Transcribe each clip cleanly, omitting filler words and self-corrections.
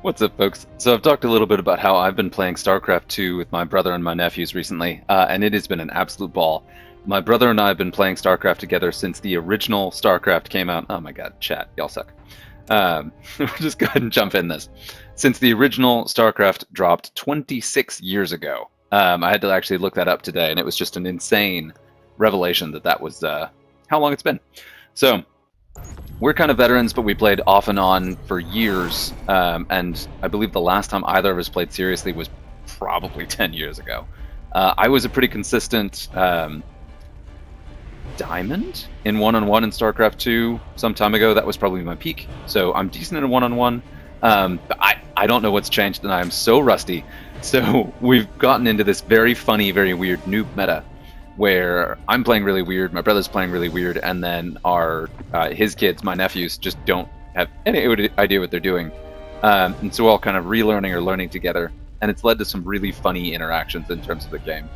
What's up, folks? So I've talked a little bit about how I've been playing StarCraft 2 with my brother and my nephews recently, and it has been an absolute ball. My brother and I have been playing StarCraft together since the original StarCraft came out. Oh my god, chat, y'all suck. We'll just go ahead and jump in this. Since the original StarCraft dropped 26 years ago. I had to actually look that up today, and it was just an insane revelation that was how long it's been. So we're kind of veterans, but we played off and on for years, and I believe the last time either of us played seriously was probably 10 years ago. I was a pretty consistent diamond in one-on-one in StarCraft 2 some time ago. That was probably my peak, so I'm decent in a one-on-one. But I don't know what's changed, and I'm so rusty. So we've gotten into this very funny, very weird noob meta, where I'm playing really weird, my brother's playing really weird, and then his kids, my nephews, just don't have any idea what they're doing. And so we're all kind of relearning or learning together, and it's led to some really funny interactions in terms of the game.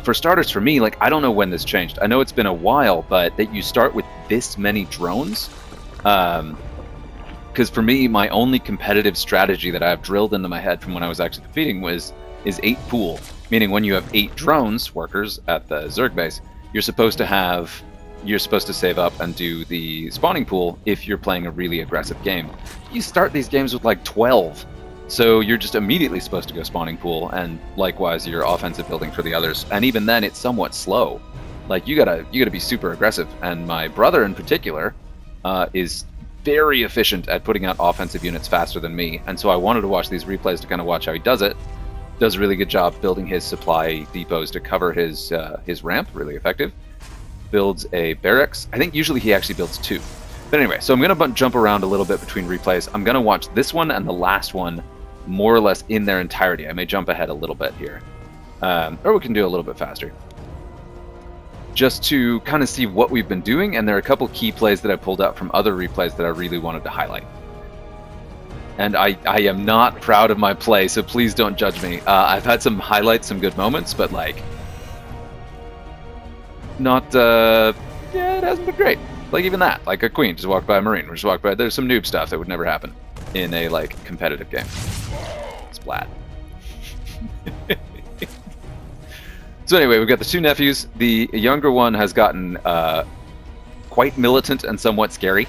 For starters, for me, like, I don't know when this changed. I know it's been a while, but that you start with this many drones, because for me, my only competitive strategy that I've drilled into my head from when I was actually competing is 8 pool. Meaning when you have 8 drones workers at the Zerg base, you're supposed to save up and do the spawning pool if you're playing a really aggressive game. You start these games with like 12, so you're just immediately supposed to go spawning pool, and likewise your offensive building for the others. And even then, it's somewhat slow. Like you gotta be super aggressive. And my brother in particular is very efficient at putting out offensive units faster than me, and so I wanted to watch these replays to kind of watch how he does it. Does a really good job building his supply depots to cover his ramp, really effective. Builds a barracks. I think usually he actually builds 2. But anyway, so I'm going to jump around a little bit between replays. I'm going to watch this one and the last one more or less in their entirety. I may jump ahead a little bit here. Or we can do a little bit faster. Just to kind of see what we've been doing, and there are a couple key plays that I pulled out from other replays that I really wanted to highlight. And I am not proud of my play, so please don't judge me. I've had some highlights, some good moments, but like, not, yeah, it hasn't been great. Like even that, like a queen just walked by a marine, or just walked by, there's some noob stuff that would never happen in a like competitive game. Splat. So anyway, we've got the 2 nephews. The younger one has gotten quite militant and somewhat scary.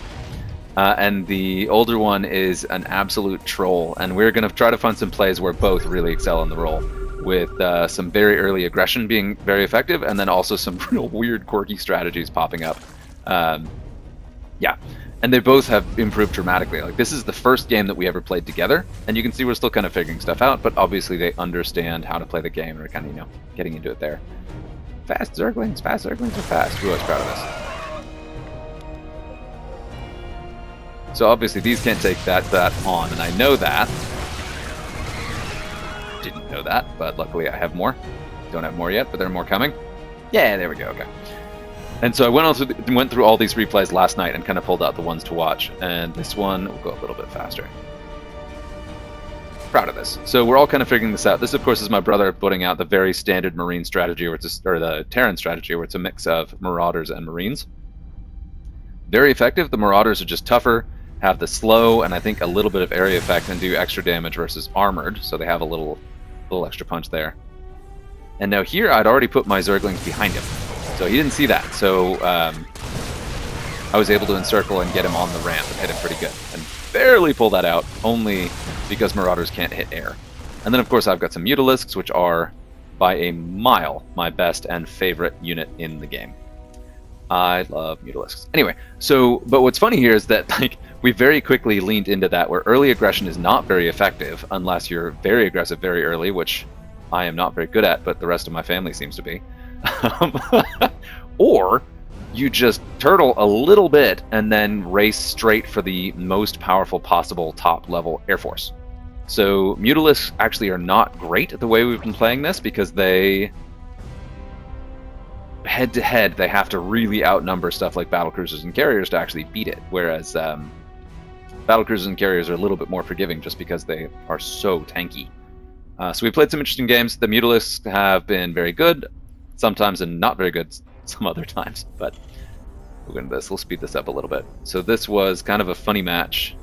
And the older one is an absolute troll, and we're going to try to find some plays where both really excel in the role, with some very early aggression being very effective, and then also some real weird, quirky strategies popping up. Yeah, and they both have improved dramatically. Like, this is the first game that we ever played together, and you can see we're still kind of figuring stuff out, but obviously they understand how to play the game, and we're kind of, you know, getting into it there. Fast Zerglings are fast. Ooh, I was proud of this. So obviously these can't take that on, and I know that. Didn't know that, but luckily I have more. Don't have more yet, but there are more coming. Yeah, there we go, okay. And so I went through all these replays last night and kind of pulled out the ones to watch, and this one will go a little bit faster. Proud of this. So we're all kind of figuring this out. This, of course, is my brother putting out the very standard Marine strategy, or the Terran strategy, where it's a mix of Marauders and Marines. Very effective. The Marauders are just tougher, have the slow, and I think a little bit of area effect, and do extra damage versus armored, so they have a little extra punch there. And now here I'd already put my Zerglings behind him, so he didn't see that. So I was able to encircle and get him on the ramp and hit him pretty good, and barely pull that out, only because Marauders can't hit air. And then of course I've got some Mutalisks, which are by a mile my best and favorite unit in the game. I love Mutalisks. Anyway, but what's funny here is that like we very quickly leaned into that, where early aggression is not very effective unless you're very aggressive very early, which I am not very good at, but the rest of my family seems to be. Or you just turtle a little bit and then race straight for the most powerful possible top-level Air Force. So Mutalisks actually are not great at the way we've been playing this, because they... head-to-head, they have to really outnumber stuff like battlecruisers and carriers to actually beat it, whereas battlecruisers and carriers are a little bit more forgiving just because they are so tanky. So we played some interesting games. The Mutalisks have been very good, sometimes, and not very good some other times, but we'll get into this. We'll speed this up a little bit. So this was kind of a funny match.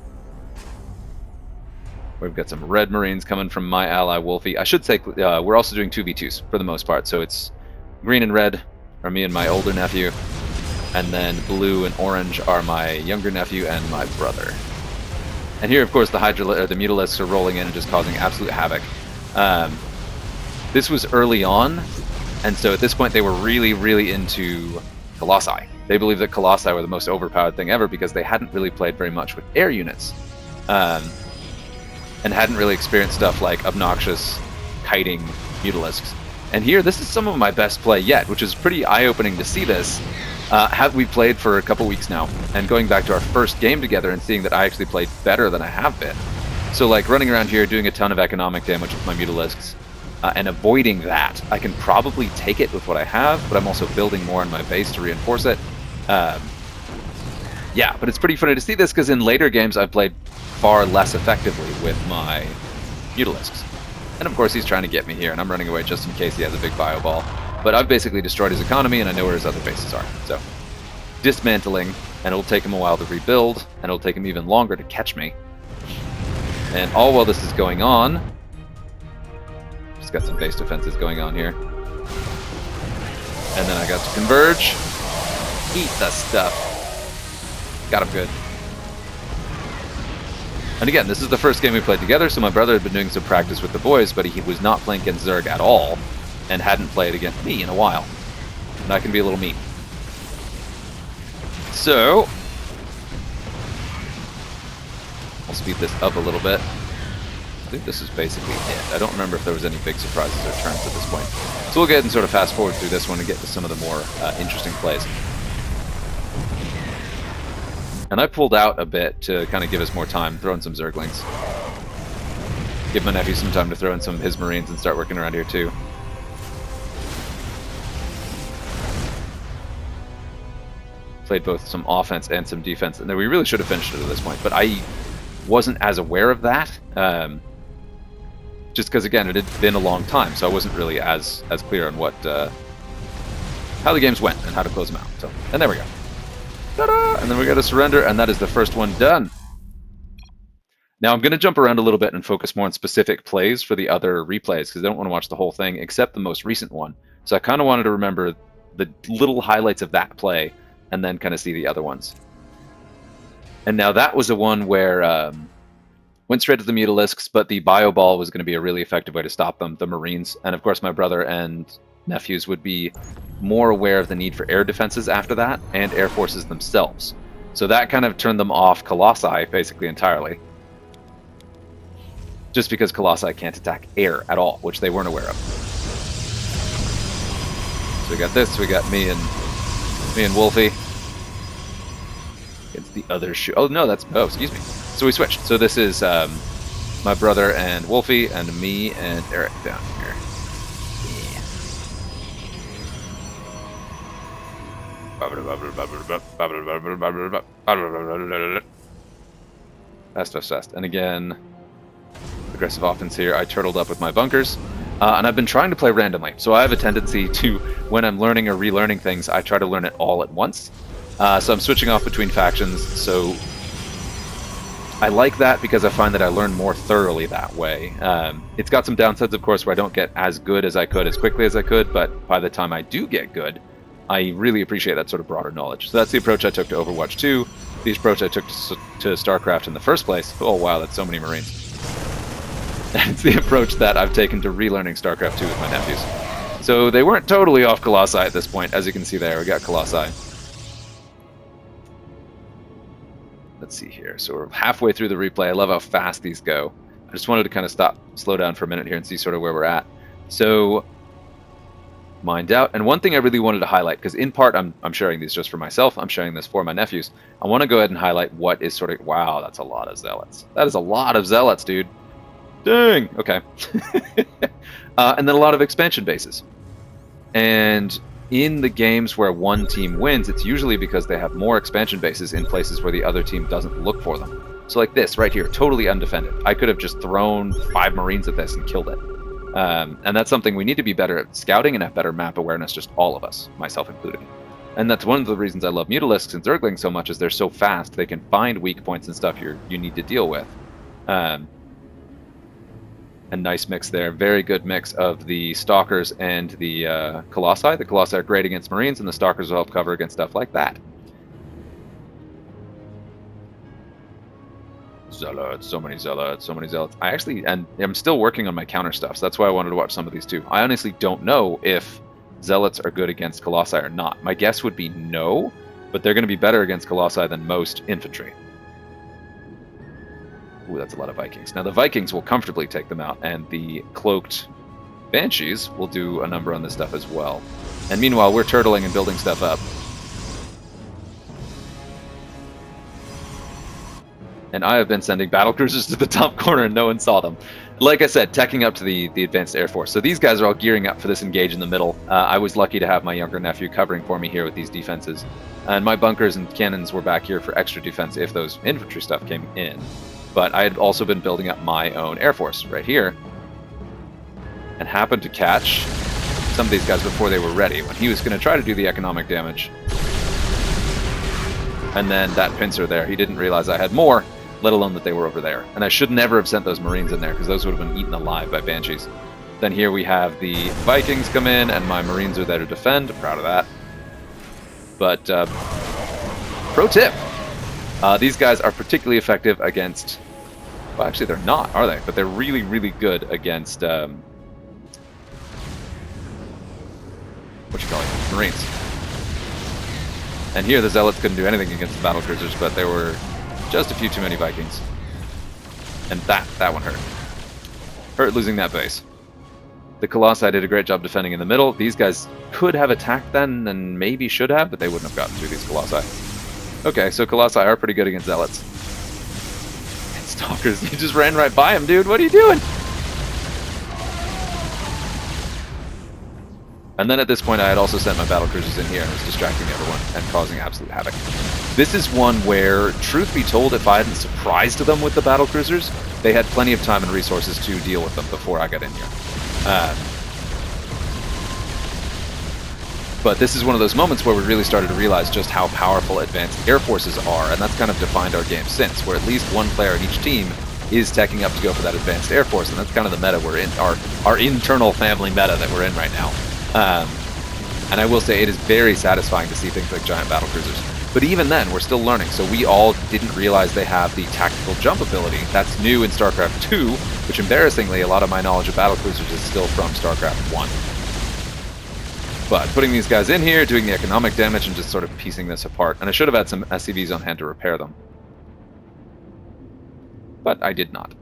We've got some red Marines coming from my ally, Wolfie. I should say we're also doing 2v2s for the most part. So it's green and red are me and my older nephew. And then blue and orange are my younger nephew and my brother. And here, of course, the Mutalisks are rolling in and just causing absolute havoc. This was early on, and so at this point they were really, really into Colossi. They believed that Colossi were the most overpowered thing ever because they hadn't really played very much with air units. And hadn't really experienced stuff like obnoxious kiting Mutalisks. And here, this is some of my best play yet, which is pretty eye-opening to see this. We played for a couple weeks now, and going back to our first game together and seeing that I actually played better than I have been. So like running around here doing a ton of economic damage with my Mutalisks, and avoiding that. I can probably take it with what I have, but I'm also building more on my base to reinforce it. Yeah, but it's pretty funny to see this because in later games I've played far less effectively with my Mutalisks. And of course he's trying to get me here, and I'm running away just in case he has a big bio ball. But I've basically destroyed his economy, and I know where his other bases are. So, dismantling, and it'll take him a while to rebuild, and it'll take him even longer to catch me. And all while this is going on, just got some base defenses going on here. And then I got to converge. Eat the stuff. Got him good. And again, this is the first game we played together, so my brother had been doing some practice with the boys, but he was not playing against Zerg at all, and hadn't played against me in a while. And I can be a little mean. So, I'll speed this up a little bit. I think this is basically it. I don't remember if there was any big surprises or turns at this point. So we'll go ahead and sort of fast forward through this one and get to some of the more interesting plays. And I pulled out a bit to kind of give us more time, throw in some Zerglings. Give my nephew some time to throw in some of his Marines and start working around here too. Played both some offense and some defense, and then we really should have finished it at this point, but I wasn't as aware of that, just because, again, it had been a long time, so I wasn't really as clear on what how the games went and how to close them out. So, and there we go. Ta-da! And then we got to surrender, and that is the first one done. Now I'm going to jump around a little bit and focus more on specific plays for the other replays, because I don't want to watch the whole thing except the most recent one. So I kind of wanted to remember the little highlights of that play, and then kind of see the other ones. And now that was a one where went straight to the Mutalisks, but the bio ball was going to be a really effective way to stop them, the Marines. And of course my brother and nephews would be more aware of the need for air defenses after that, and air forces themselves. So that kind of turned them off Colossi, basically entirely. Just because Colossi can't attack air at all, which they weren't aware of. So we got this, we got me and Wolfie. Against the other shoe. Oh no, excuse me. So we switched. So this is my brother and Wolfie, and me and Eric down here. Fast. And again, aggressive offense here. I turtled up with my bunkers. And I've been trying to play randomly. So I have a tendency to, when I'm learning or relearning things, I try to learn it all at once. So I'm switching off between factions. So I like that because I find that I learn more thoroughly that way. It's got some downsides, of course, where I don't get as good as I could as quickly as I could. But by the time I do get good, I really appreciate that sort of broader knowledge. So that's the approach I took to Overwatch 2. The approach I took to StarCraft in the first place. Oh wow, that's so many Marines. It's the approach that I've taken to relearning StarCraft 2 with my nephews. So they weren't totally off Colossi at this point. As you can see there, we got Colossi. Let's see here. So we're halfway through the replay. I love how fast these go. I just wanted to kind of slow down for a minute here and see sort of where we're at. So, mined out. And one thing I really wanted to highlight, because in part I'm sharing these just for myself, I'm sharing this for my nephews. I want to go ahead and highlight what is sort of, wow, that's a lot of zealots. That is a lot of zealots, dude. Dang! Okay. And then a lot of expansion bases. And in the games where one team wins, it's usually because they have more expansion bases in places where the other team doesn't look for them. So like this, right here, totally undefended. I could have just thrown 5 Marines at this and killed it. And that's something we need to be better at scouting and have better map awareness, just all of us, myself included. And that's one of the reasons I love Mutalisks and Zerglings so much, is they're so fast, they can find weak points and stuff you need to deal with. And nice mix there. Very good mix of the Stalkers and the Colossi. The Colossi are great against Marines, and the Stalkers will help cover against stuff like that. Zealots, so many Zealots, so many Zealots. I'm still working on my counter stuff, so that's why I wanted to watch some of these too. I honestly don't know if Zealots are good against Colossi or not. My guess would be no, but they're going to be better against Colossi than most infantry. Ooh, that's a lot of Vikings. Now the Vikings will comfortably take them out, and the cloaked Banshees will do a number on this stuff as well. And meanwhile, we're turtling and building stuff up. And I have been sending battlecruisers to the top corner and no one saw them. Like I said, teching up to the Advanced Air Force. So these guys are all gearing up for this engage in the middle. I was lucky to have my younger nephew covering for me here with these defenses. And my bunkers and cannons were back here for extra defense if those infantry stuff came in. But I had also been building up my own Air Force right here. And happened to catch some of these guys before they were ready, when he was going to try to do the economic damage. And then that pincer there, he didn't realize I had more, let alone that they were over there. And I should never have sent those Marines in there, because those would have been eaten alive by Banshees. Then here we have the Vikings come in, and my Marines are there to defend. I'm proud of that. But, pro tip, these guys are particularly effective against... Well, actually they're not, are they? But they're really, really good against... Marines. And here the Zealots couldn't do anything against the battlecruisers, but there were just a few too many Vikings. And that one hurt. Hurt losing that base. The Colossi did a great job defending in the middle. These guys could have attacked then, and maybe should have, but they wouldn't have gotten through these Colossi. Okay, so Colossi are pretty good against Zealots. And Stalkers, you just ran right by him, dude. What are you doing? And then at this point I had also sent my battlecruisers in here and was distracting everyone and causing absolute havoc. This is one where, truth be told, if I hadn't surprised them with the battlecruisers, they had plenty of time and resources to deal with them before I got in here. But this is one of those moments where we really started to realize just how powerful advanced air forces are, and that's kind of defined our game since, where at least one player in each team is teching up to go for that advanced air force, and that's kind of the meta we're in, our internal family meta that we're in right now. And I will say it is very satisfying to see things like giant battlecruisers. But even then, we're still learning, so we all didn't realize they have the tactical jump ability. That's new in StarCraft 2, which embarrassingly, a lot of my knowledge of battlecruisers is still from StarCraft 1. But putting these guys in here, doing the economic damage, and just sort of piecing this apart. And I should have had some SCVs on hand to repair them. But I did not.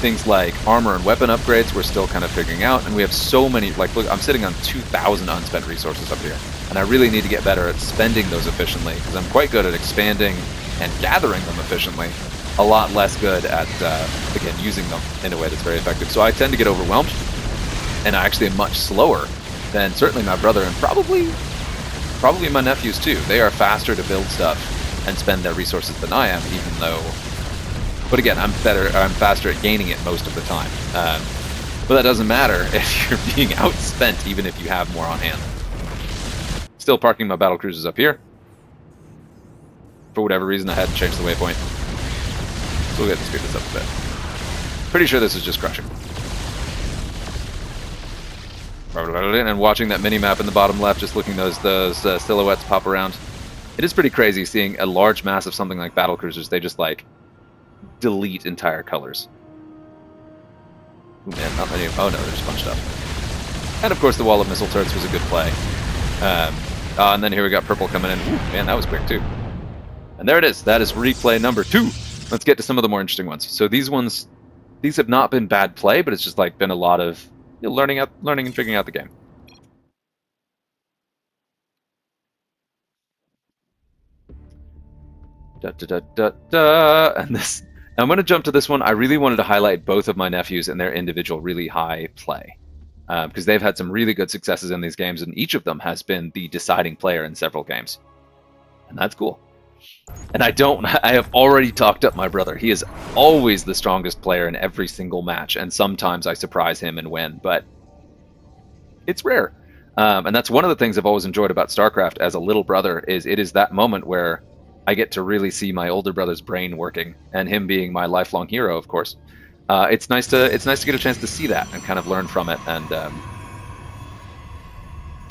Things like armor and weapon upgrades we're still kind of figuring out, and we have so many, like, look, I'm sitting on 2,000 unspent resources up here, and I really need to get better at spending those efficiently, because I'm quite good at expanding and gathering them efficiently, a lot less good at, again, using them in a way that's very effective. So I tend to get overwhelmed, and I actually am much slower than certainly my brother, and probably my nephews too. They are faster to build stuff and spend their resources than I am, even though... But again, I'm faster at gaining it most of the time. But that doesn't matter if you're being outspent, even if you have more on hand. Still parking my battlecruisers up here. For whatever reason, I hadn't changed the waypoint. So we'll get to speed this up a bit. Pretty sure this is just crushing. And watching that mini-map in the bottom left, just looking those silhouettes pop around. It is pretty crazy seeing a large mass of something like battlecruisers. They just, like... delete entire colors. Ooh, man, not many. Oh no, there's bunched up. And of course the wall of missile turrets was a good play. And then here we got purple coming in. Ooh, man, that was quick too. And there it is. That is replay number 2. Let's get to some of the more interesting ones. So these have not been bad play, but it's just like been a lot of learning and figuring out the game. And this. I'm going to jump to this one. I really wanted to highlight both of my nephews and their individual really high play. Because they've had some really good successes in these games, and each of them has been the deciding player in several games. And that's cool. And I have already talked up my brother. He is always the strongest player in every single match, and sometimes I surprise him and win, but it's rare. And that's one of the things I've always enjoyed about StarCraft as a little brother, is it is that moment where I get to really see my older brother's brain working, and him being my lifelong hero, of course. it's nice to get a chance to see that and kind of learn from it, and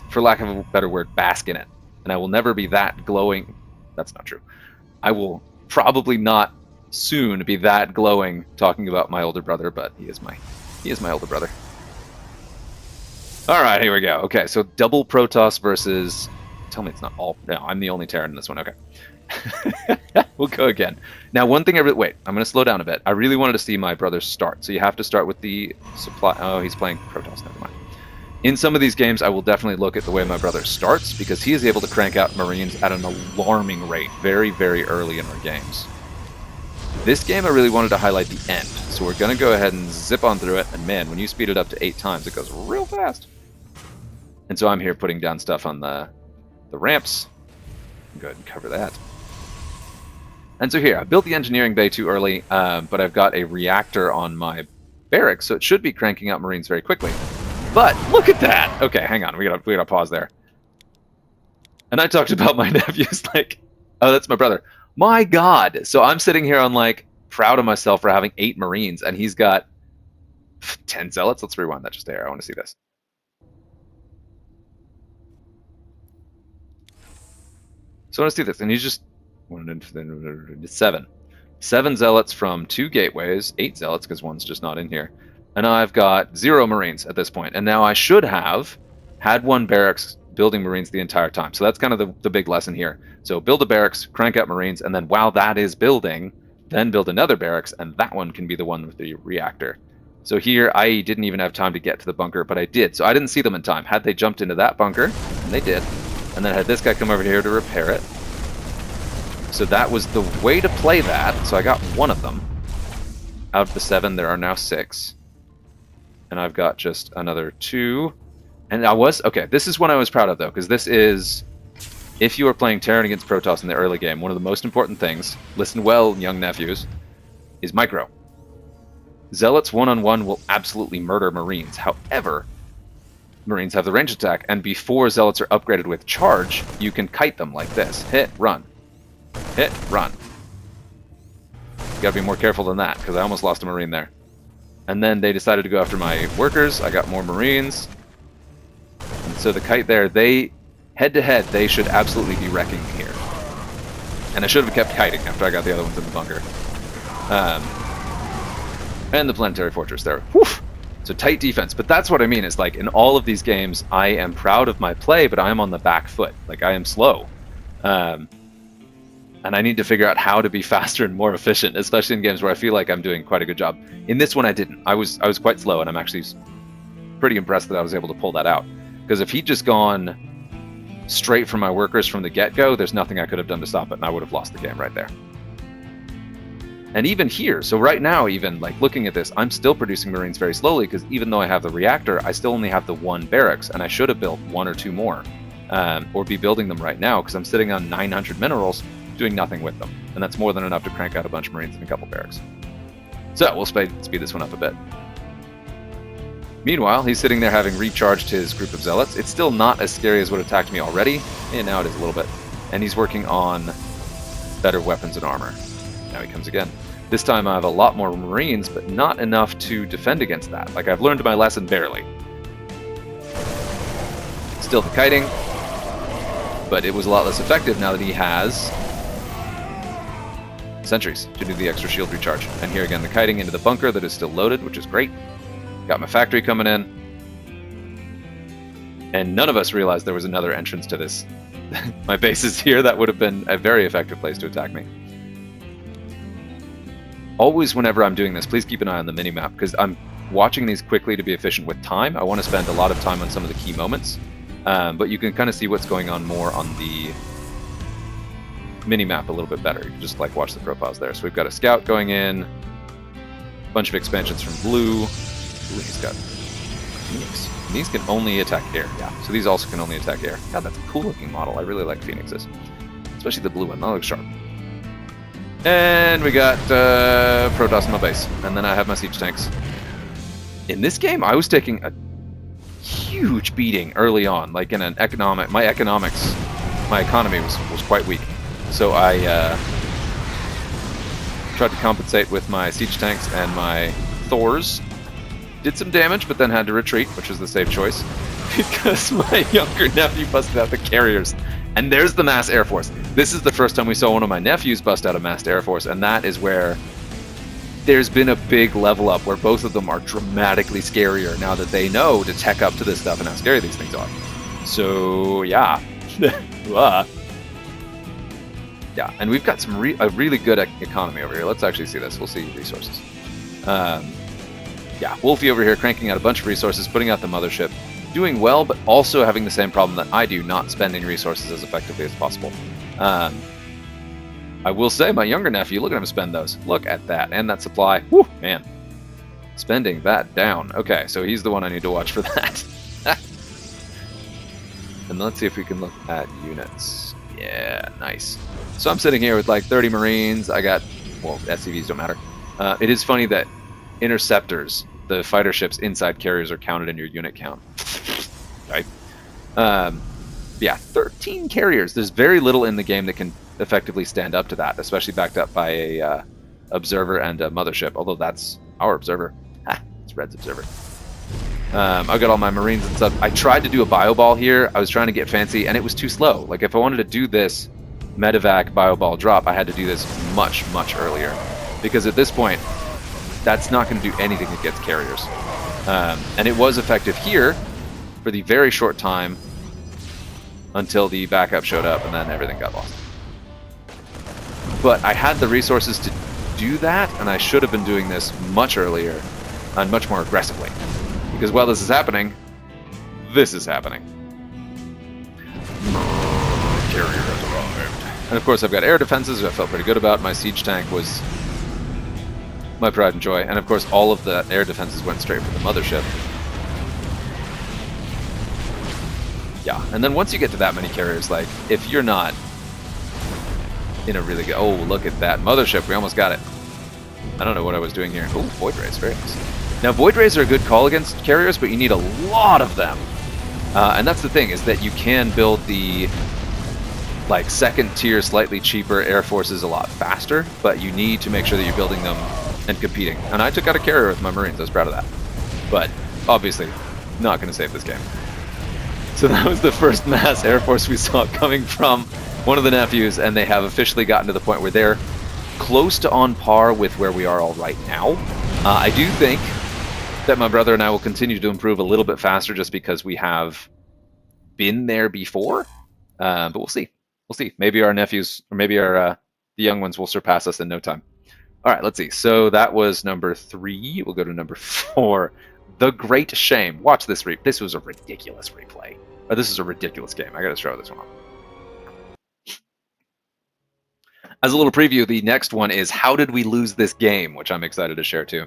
for lack of a better word, bask in it. And I will never be that glowing. That's not true. I will probably not soon be that glowing talking about my older brother, but he is my older brother. All right, here we go. Okay, so double Protoss versus. Tell me it's not all. No, I'm the only Terran in this one. Okay. We'll go again. Now, one thing wait, I'm going to slow down a bit. I really wanted to see my brother start. So you have to start with the supply. Oh, he's playing Protoss. Never mind. In some of these games, I will definitely look at the way my brother starts, because he is able to crank out Marines at an alarming rate very, very early in our games. This game, I really wanted to highlight the end. So we're going to go ahead and zip on through it. And man, when you speed it up to 8 times, it goes real fast. And so I'm here putting down stuff on the ramps. Go ahead and cover that. And so here, I built the engineering bay too early, but I've got a reactor on my barracks, so it should be cranking out Marines very quickly. But look at that! Okay, hang on, we gotta pause there. And I talked about my nephews like, oh, that's my brother. My God! So I'm sitting here, I'm like, proud of myself for having 8 Marines, and he's got 10 zealots. Let's rewind that just there. I want to see this. So I want to see this, and he's just 7 zealots from 2 gateways, 8 zealots because one's just not in here, and I've got 0 Marines at this point. And now I should have had 1 barracks building Marines the entire time. So that's kind of the big lesson here. So build a barracks, crank out Marines, and then while that is building, then build another barracks, and that one can be the one with the reactor. So here I didn't even have time to get to the bunker, but I did. So I didn't see them in time. Had they jumped into that bunker, and they did, and then I had this guy come over here to repair it. So that was the way to play that. So I got 1 of them. Out of the 7, there are now 6. And I've got just another 2. And okay, this is one I was proud of, though, because this is, if you are playing Terran against Protoss in the early game, one of the most important things, listen well, young nephews, is micro. Zealots one-on-one will absolutely murder Marines. However, Marines have the range attack, and before Zealots are upgraded with charge, you can kite them like this. Hit, run. Hit, run. You gotta be more careful than that, because I almost lost a Marine there. And then they decided to go after my workers. I got more Marines. And so the kite there, head-to-head, they should absolutely be wrecking me here. And I should have kept kiting after I got the other ones in the bunker. And the planetary fortress there. Whew! So tight defense. But that's what I mean, is like, in all of these games, I am proud of my play, but I am on the back foot. Like, I am slow. And I need to figure out how to be faster and more efficient, especially in games where I feel like I'm doing quite a good job. In this one, I didn't. I was quite slow, and I'm actually pretty impressed that I was able to pull that out. Because if he'd just gone straight for my workers from the get-go, there's nothing I could have done to stop it, and I would have lost the game right there. And even here, so right now, even like looking at this, I'm still producing Marines very slowly, because even though I have the reactor, I still only have the 1 barracks, and I should have built 1 or 2 more, or be building them right now, because I'm sitting on 900 minerals, doing nothing with them, and that's more than enough to crank out a bunch of Marines and a couple barracks. So we'll speed this one up a bit. Meanwhile, he's sitting there having recharged his group of zealots. It's still not as scary as what attacked me already, and now it is a little bit. And he's working on better weapons and armor. Now he comes again. This time I have a lot more Marines, but not enough to defend against that. Like, I've learned my lesson barely. Still the kiting, but it was a lot less effective now that he has sentries to do the extra shield recharge. And here again, the kiting into the bunker that is still loaded, which is great. Got my factory coming in. And none of us realized there was another entrance to this. My base is here. That would have been a very effective place to attack me. Always whenever I'm doing this, please keep an eye on the minimap, because I'm watching these quickly to be efficient with time. I want to spend a lot of time on some of the key moments. But you can kind of see what's going on more on the mini-map a little bit better. You can just like watch the profiles there. So we've got a scout going in, a bunch of expansions from blue. Ooh, he's got Phoenix. And these can only attack air. Yeah, so these also can only attack air. God, that's a cool looking model. I really like Phoenixes, especially the blue one. That looks sharp. And we got Protoss in my base, and then I have my siege tanks. In this game, I was taking a huge beating early on, like in an my economy was quite weak. So I tried to compensate with my siege tanks and my Thors. Did some damage, but then had to retreat, which was the safe choice. Because my younger nephew busted out the carriers. And there's the mass Air Force. This is the first time we saw one of my nephews bust out a massed Air Force, and that is where there's been a big level up where both of them are dramatically scarier now that they know to tech up to this stuff and how scary these things are. So, yeah. Yeah, and we've got some a really good economy over here. Let's actually see this. We'll see resources. Yeah, Wolfie over here cranking out a bunch of resources, putting out the mothership, doing well, but also having the same problem that I do, not spending resources as effectively as possible. I will say, my younger nephew, look at him spend those. Look at that, and that supply. Woo, man. Spending that down. Okay, so he's the one I need to watch for that. And let's see if we can look at units. Yeah, nice. So I'm sitting here with like 30 Marines. I got, well, SCVs don't matter. It is funny that interceptors, the fighter ships inside carriers, are counted in your unit count. Right? Yeah, 13 carriers. There's very little in the game that can effectively stand up to that, especially backed up by a observer and a mothership, although that's our observer. Ha, it's Red's observer. I've got all my Marines and stuff. I tried to do a bio ball here. I was trying to get fancy, and it was too slow. Like, if I wanted to do this medevac bio ball drop, I had to do this much, much earlier. Because at this point, that's not going to do anything against carriers. And it was effective here for the very short time until the backup showed up, and then everything got lost. But I had the resources to do that, and I should have been doing this much earlier and much more aggressively. Because while this is happening, this is happening. Carrier has arrived. And of course I've got air defenses, which I felt pretty good about. My siege tank was my pride and joy. And of course all of the air defenses went straight for the mothership. Yeah, and then once you get to that many carriers, like, if you're not in a really good... Oh, look at that mothership. We almost got it. I don't know what I was doing here. Oh, Void Rays. Very nice. Now, Void Rays are a good call against carriers, but you need a lot of them. And that's the thing, is that you can build the, like, second-tier, slightly cheaper Air Forces a lot faster, but you need to make sure that you're building them and competing. And I took out a carrier with my Marines. I was proud of that. But, obviously, not going to save this game. So that was the first mass Air Force we saw coming from one of the nephews, and they have officially gotten to the point where they're close to on par with where we are all right now. I do think that my brother and I will continue to improve a little bit faster just because we have been there before. But we'll see. We'll see. Maybe our nephews, or maybe our the young ones will surpass us in no time. All right, let's see. So that was number 3. We'll go to number 4. The Great Shame. Watch this. This was a ridiculous replay. Or this is a ridiculous game. I got to show this one off. As a little preview, the next one is How Did We Lose This Game, which I'm excited to share too.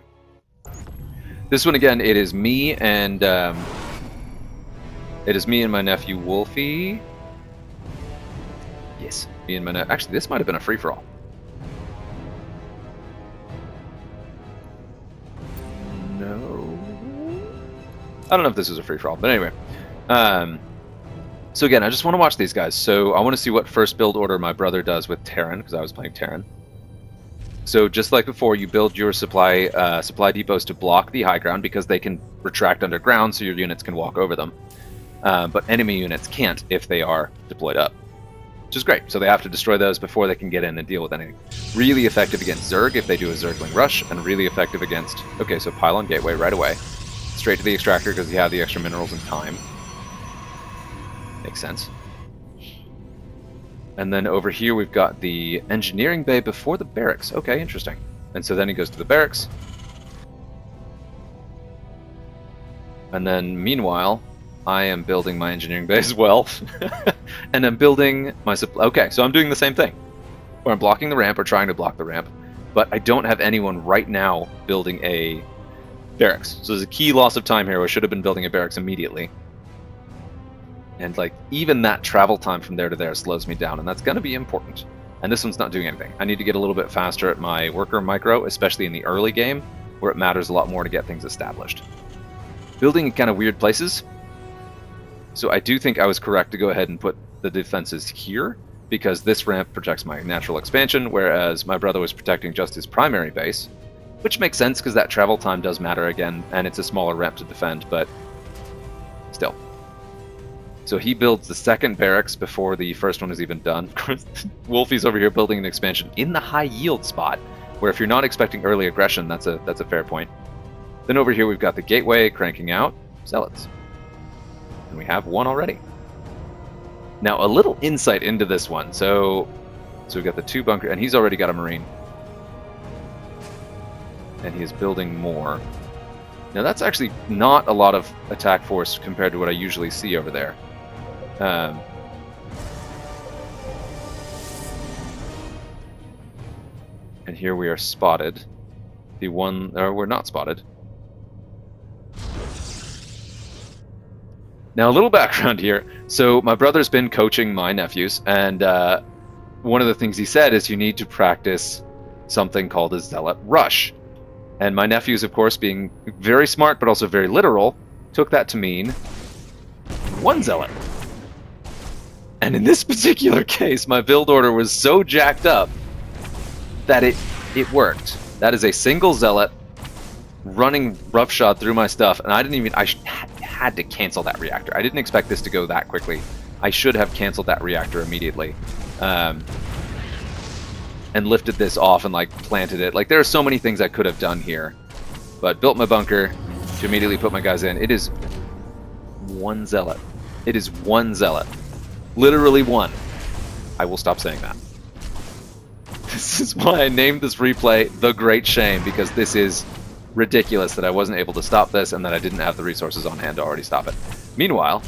This one, again, it is me and my nephew Wolfie. Yes, me and my nephew. Actually, this might have been a free-for-all. No, I don't know if this is a free-for-all, but anyway. So again, I just want to watch these guys. So I want to see what first build order my brother does with Terran, because I was playing Terran. So just like before, you build your supply depots to block the high ground because they can retract underground, so your units can walk over them. But enemy units can't if they are deployed up, which is great. So they have to destroy those before they can get in and deal with anything. Really effective against Zerg if they do a Zergling rush, and really effective against... Okay, so Pylon Gateway right away. Straight to the extractor because you have the extra minerals and time. Makes sense. And then over here we've got the engineering bay before the barracks. Okay, interesting. And so then he goes to the barracks. And then meanwhile, I am building my engineering bay as well. And I'm building my supply. Okay, so I'm doing the same thing. Where I'm blocking the ramp or trying to block the ramp. But I don't have anyone right now building a barracks. So there's a key loss of time here where I should have been building a barracks immediately. And like even that travel time from there to there slows me down, and that's going to be important. And this one's not doing anything. I need to get a little bit faster at my worker micro, especially in the early game, where it matters a lot more to get things established. Building in kind of weird places. So I do think I was correct to go ahead and put the defenses here, because this ramp protects my natural expansion, whereas my brother was protecting just his primary base. which makes sense because that travel time does matter again, and it's a smaller ramp to defend, but still. So he builds the second barracks before the first one is even done. Wolfie's over here building an expansion in the high yield spot, where if you're not expecting early aggression, that's a fair point. Then over here we've got the gateway cranking out zealots. And we have one already. Now a little insight into this one. So we've got the 2 bunker, and he's already got a marine. And he is building more. Now that's actually not a lot of attack force compared to what I usually see over there. And here we are spotted. The one, or we're not spotted. Now a little background here. So my brother's been coaching my nephews, and one of the things he said is you need to practice something called a zealot rush. And my nephews, of course, being very smart but also very literal, took that to mean 1 zealot. And in this particular case, my build order was so jacked up that it worked. That is a single zealot running roughshod through my stuff, and I had to cancel that reactor. I didn't expect this to go that quickly. I should have canceled that reactor immediately. And lifted this off and like planted it. Like there are so many things I could have done here, but built my bunker to immediately put my guys in. It is 1 zealot. It is 1 zealot. Literally 1. I will stop saying that. This is why I named this replay The Great Shame, because this is ridiculous that I wasn't able to stop this and that I didn't have the resources on hand to already stop it. Meanwhile,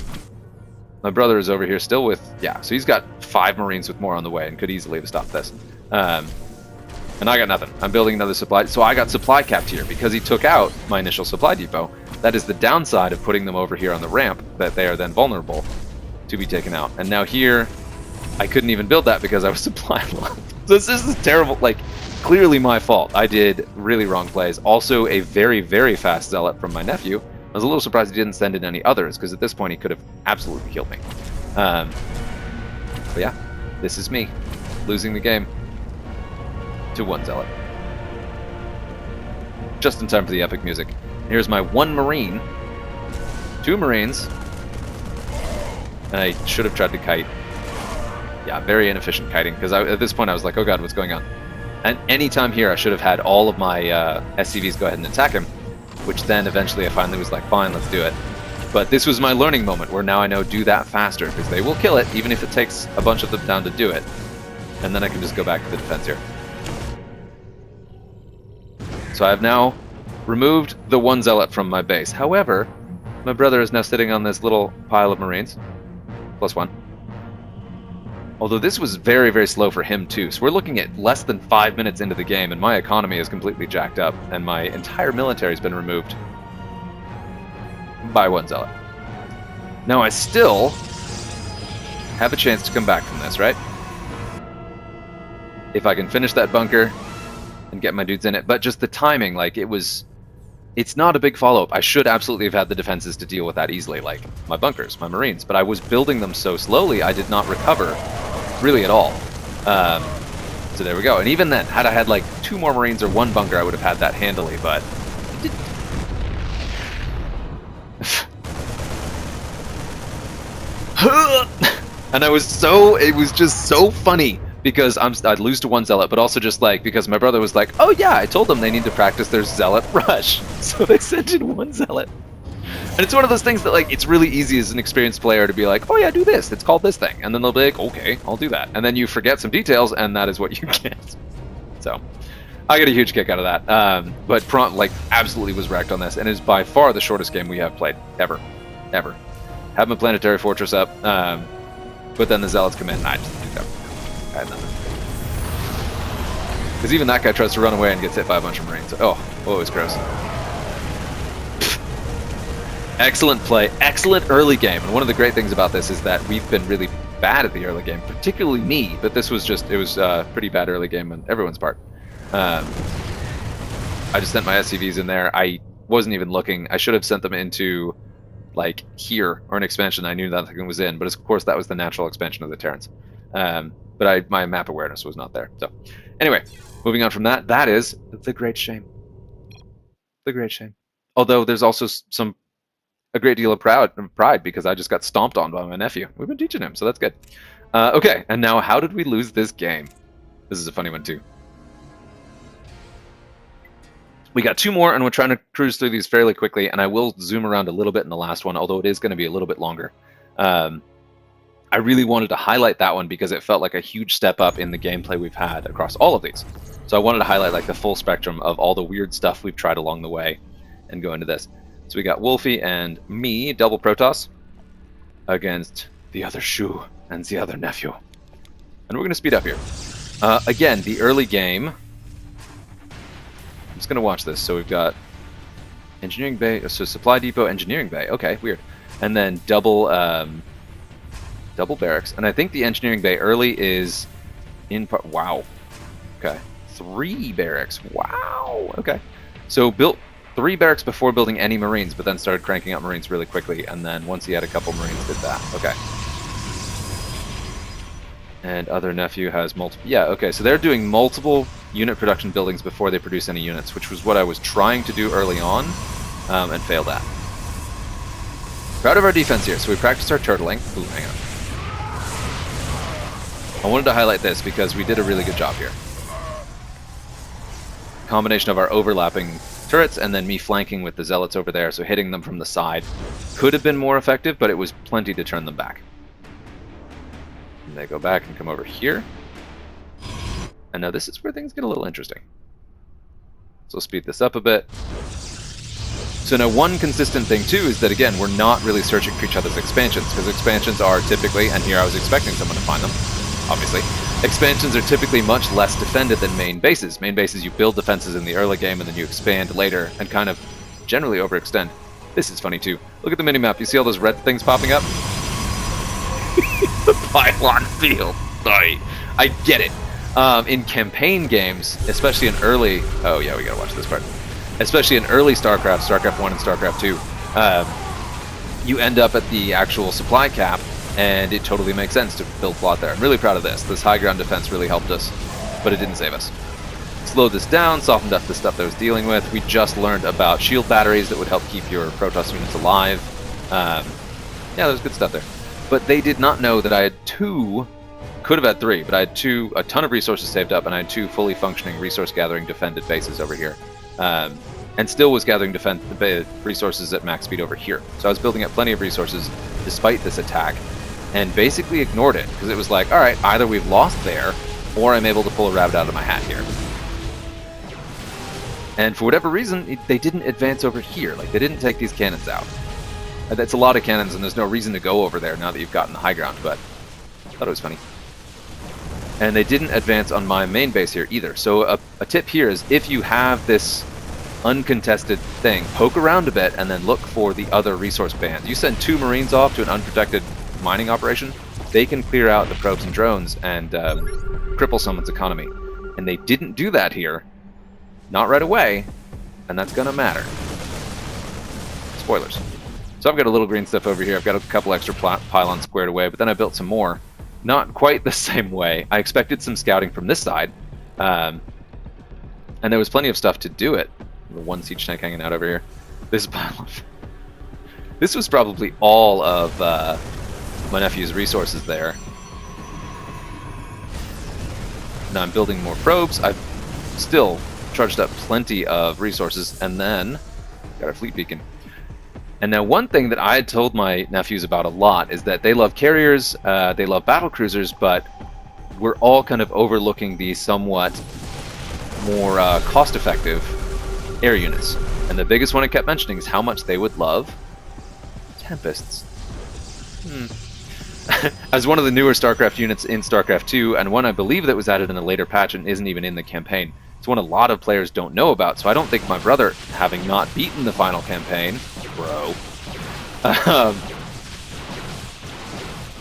my brother is over here still with, so he's got 5 Marines with more on the way and could easily have stopped this. And I got nothing. I'm building another supply. So I got supply capped here because he took out my initial supply depot. That is the downside of putting them over here on the ramp, that they are then vulnerable to be taken out. And now here, I couldn't even build that because I was supply low. So this is terrible. Like, clearly my fault. I did really wrong plays. Also, a very, very fast zealot from my nephew. I was a little surprised he didn't send in any others, because at this point he could have absolutely killed me. But yeah, this is me losing the game to 1 zealot. Just in time for the epic music. Here's my 1 Marine, 2 Marines, and I should have tried to kite. Yeah, very inefficient kiting, because at this point I was like, oh god, what's going on? And anytime here I should have had all of my SCVs go ahead and attack him, which then eventually I finally was like, fine, let's do it. But this was my learning moment, where now I know do that faster, because they will kill it, even if it takes a bunch of them down to do it. And then I can just go back to the defense here. So I have now removed the 1 zealot from my base. However, my brother is now sitting on this little pile of Marines. +1. Although this was very, very slow for him too. So we're looking at less than 5 minutes into the game, and my economy is completely jacked up, and my entire military has been removed by 1 zealot. Now I still have a chance to come back from this, right? If I can finish that bunker and get my dudes in it. But just the timing, like, it's not a big follow-up. I should absolutely have had the defenses to deal with that easily, like my bunkers, my Marines. But I was building them so slowly, I did not recover really at all. So there we go. And even then, had I had like 2 more Marines or 1 bunker, I would have had that handily, but it didn't. And it was just so funny, because I'd lose to 1 zealot, but also just like, because my brother was like, oh yeah, I told them they need to practice their zealot rush. So they sent in 1 zealot. And it's one of those things that, like, it's really easy as an experienced player to be like, oh yeah, do this, it's called this thing. And then they'll be like, okay, I'll do that. And then you forget some details, and that is what you get. So I get a huge kick out of that. But Prompt, like, absolutely was wrecked on this, and is by far the shortest game we have played, ever. Have my planetary fortress up, but then the zealots come in, and I just picked up. I had nothing. Because even that guy tries to run away and gets hit by a bunch of Marines. Oh, it was gross. Excellent play, excellent early game. And one of the great things about this is that we've been really bad at the early game, particularly me, but this was just, it was a pretty bad early game on everyone's part. I just sent my SCVs in there. I wasn't even looking. I should have sent them into, like, here, or an expansion I knew that thing was in, but of course that was the natural expansion of the Terrans. But my map awareness was not there. So anyway, moving on from that, that is The Great Shame. a great shame. Although there's also a great deal of pride because I just got stomped on by my nephew. We've been teaching him, so that's good. Okay, and now how did we lose this game? This is a funny one too. We got 2 more, and we're trying to cruise through these fairly quickly, and I will zoom around a little bit in the last one, although it is going to be a little bit longer. I really wanted to highlight that one because it felt like a huge step up in the gameplay we've had across all of these. So I wanted to highlight like the full spectrum of all the weird stuff we've tried along the way and go into this. So we got Wolfie and me, double Protoss, against the other Shu and the other nephew. And we're going to speed up here. Again, the early game. I'm just going to watch this. So we've got engineering bay, so supply depot, engineering bay. Okay, weird. And then double barracks. And I think the engineering bay early is in part. Wow. Okay. 3 barracks. Wow. Okay. So built 3 barracks before building any Marines, but then started cranking out Marines really quickly. And then once he had a couple Marines, did that. Okay. And other nephew has multiple. Yeah, okay. So they're doing multiple unit production buildings before they produce any units, which was what I was trying to do early on and failed at. Proud of our defense here. So we practiced our turtling. Ooh, hang on. I wanted to highlight this because we did a really good job here. Combination of our overlapping turrets and then me flanking with the zealots over there, so hitting them from the side could have been more effective, but it was plenty to turn them back. And they go back and come over here. And now this is where things get a little interesting. So we'll speed this up a bit. So now one consistent thing too is that again, we're not really searching for each other's expansions, because expansions are typically, and here I was expecting someone to find them, obviously, expansions are typically much less defended than main bases. Main bases, you build defenses in the early game and then you expand later and kind of generally overextend. This is funny too. Look at the minimap. You see all those red things popping up? The pylon field. Sorry. I get it. In campaign games, especially in early... Oh yeah, we gotta watch this part. Especially in early StarCraft, StarCraft 1 and StarCraft 2, you end up at the actual supply cap, and it totally makes sense to build plot there. I'm really proud of this. This high ground defense really helped us, but it didn't save us. Slowed this down, softened up the stuff that I was dealing with. We just learned about shield batteries that would help keep your Protoss units alive. Yeah, there's good stuff there. But they did not know that I had 2, could have had 3, but I had 2, a ton of resources saved up, and I had 2 fully functioning resource gathering defended bases over here. And still was gathering resources at max speed over here. So I was building up plenty of resources despite this attack, and basically ignored it, because it was like, alright, either we've lost there, or I'm able to pull a rabbit out of my hat here. And for whatever reason, they didn't advance over here. Like, they didn't take these cannons out. That's a lot of cannons, and there's no reason to go over there now that you've gotten the high ground, but I thought it was funny. And they didn't advance on my main base here either. So a tip here is, if you have this uncontested thing, poke around a bit and then look for the other resource bands. You send 2 Marines off to an unprotected mining operation, they can clear out the probes and drones and cripple someone's economy. And they didn't do that here. Not right away, and that's gonna matter. Spoilers. So I've got a little green stuff over here. I've got a couple extra pylons squared away, but then I built some more. Not quite the same way. I expected some scouting from this side, and there was plenty of stuff to do it. The 1 siege tank hanging out over here. This pylon. This was probably all of my nephew's resources there. Now I'm building more probes. I've still charged up plenty of resources, and then got a fleet beacon. And now one thing that I had told my nephews about a lot is that they love carriers, they love battle cruisers, but we're all kind of overlooking the somewhat more cost-effective air units. And the biggest one I kept mentioning is how much they would love Tempests. As one of the newer StarCraft units in StarCraft 2, and one I believe that was added in a later patch and isn't even in the campaign. It's one a lot of players don't know about, so I don't think my brother, having not beaten the final campaign, bro,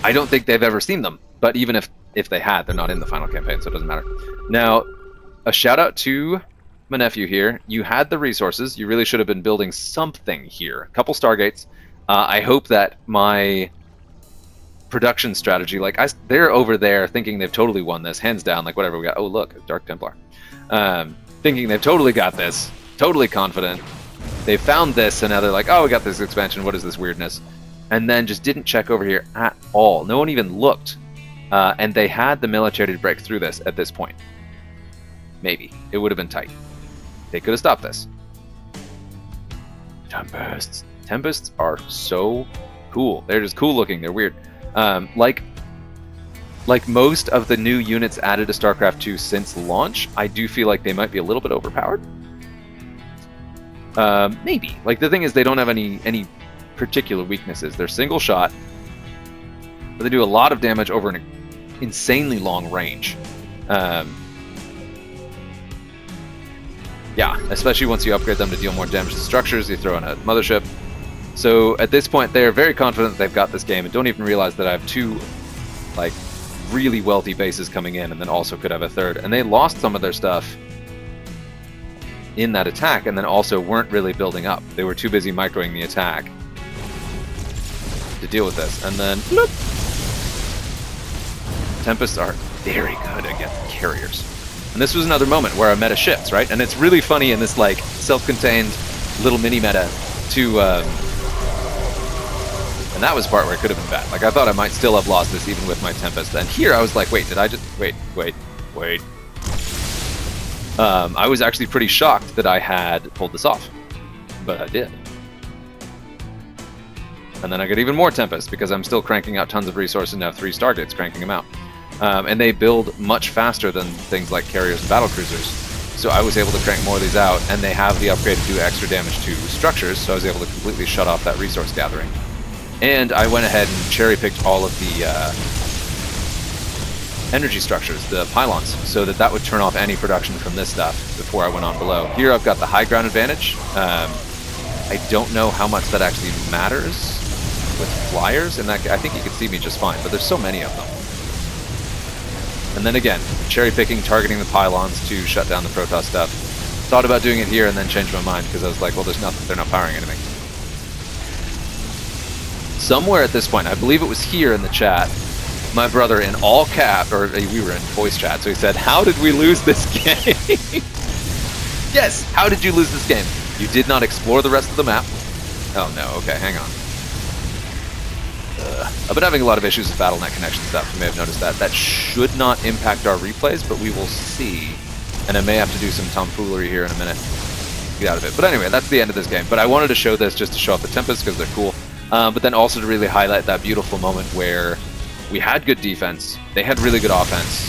I don't think they've ever seen them. But even if they had, they're not in the final campaign, so it doesn't matter. Now, a shout out to my nephew here. You had the resources. You really should have been building something here. A couple Stargates. I hope that my production strategy, like they're over there thinking they've totally won this, hands down, like whatever we got. Oh look, Dark Templar. Thinking they've totally got this, totally confident. They found this, and now they're like, oh, we got this expansion, what is this weirdness? And then just didn't check over here at all. No one even looked. And they had the military to break through this at this point. Maybe. It would have been tight. They could have stopped this. Tempests. Tempests are so cool. They're just cool looking. They're weird. Like most of the new units added to StarCraft 2 since launch, I do feel like they might be a little bit overpowered. Maybe. Like, the thing is, they don't have any particular weaknesses. They're single shot, but they do a lot of damage over an insanely long range. Yeah, especially once you upgrade them to deal more damage to structures, you throw in a mothership. So at this point, they're very confident that they've got this game and don't even realize that I have two, like, really wealthy bases coming in and then also could have a third. And they lost some of their stuff in that attack and then also weren't really building up. They were too busy microing the attack to deal with this. And then, bloop! Tempests are very good against carriers. And this was another moment where our meta shifts, right? And it's really funny in this, like, self-contained little mini-meta to... and that was the part where it could have been bad. Like, I thought I might still have lost this even with my Tempest. And here I was like, wait, did I just... Wait. I was actually pretty shocked that I had pulled this off. But I did. And then I got even more Tempest because I'm still cranking out tons of resources and have 3 Stargates cranking them out. And they build much faster than things like carriers and battlecruisers. So I was able to crank more of these out, and they have the upgrade to do extra damage to structures, so I was able to completely shut off that resource gathering. And I went ahead and cherry-picked all of the energy structures, the pylons, so that would turn off any production from this stuff before I went on below. Here I've got the high ground advantage. I don't know how much that actually matters with flyers, and that, I think you can see me just fine, but there's so many of them. And then again, cherry-picking, targeting the pylons to shut down the Protoss stuff. Thought about doing it here and then changed my mind because I was like, well, there's nothing, they're not powering anything. Somewhere at this point, I believe it was here in the chat, my brother in all cap, or we were in voice chat, so he said, how did we lose this game? Yes, how did you lose this game? You did not explore the rest of the map. Oh no, okay, hang on. I've been having a lot of issues with BattleNet connection stuff, you may have noticed that. That should not impact our replays, but we will see. And I may have to do some tomfoolery here in a minute. Get out of it. But anyway, that's the end of this game. But I wanted to show this just to show off the Tempests because they're cool. But then also to really highlight that beautiful moment where we had good defense, they had really good offense.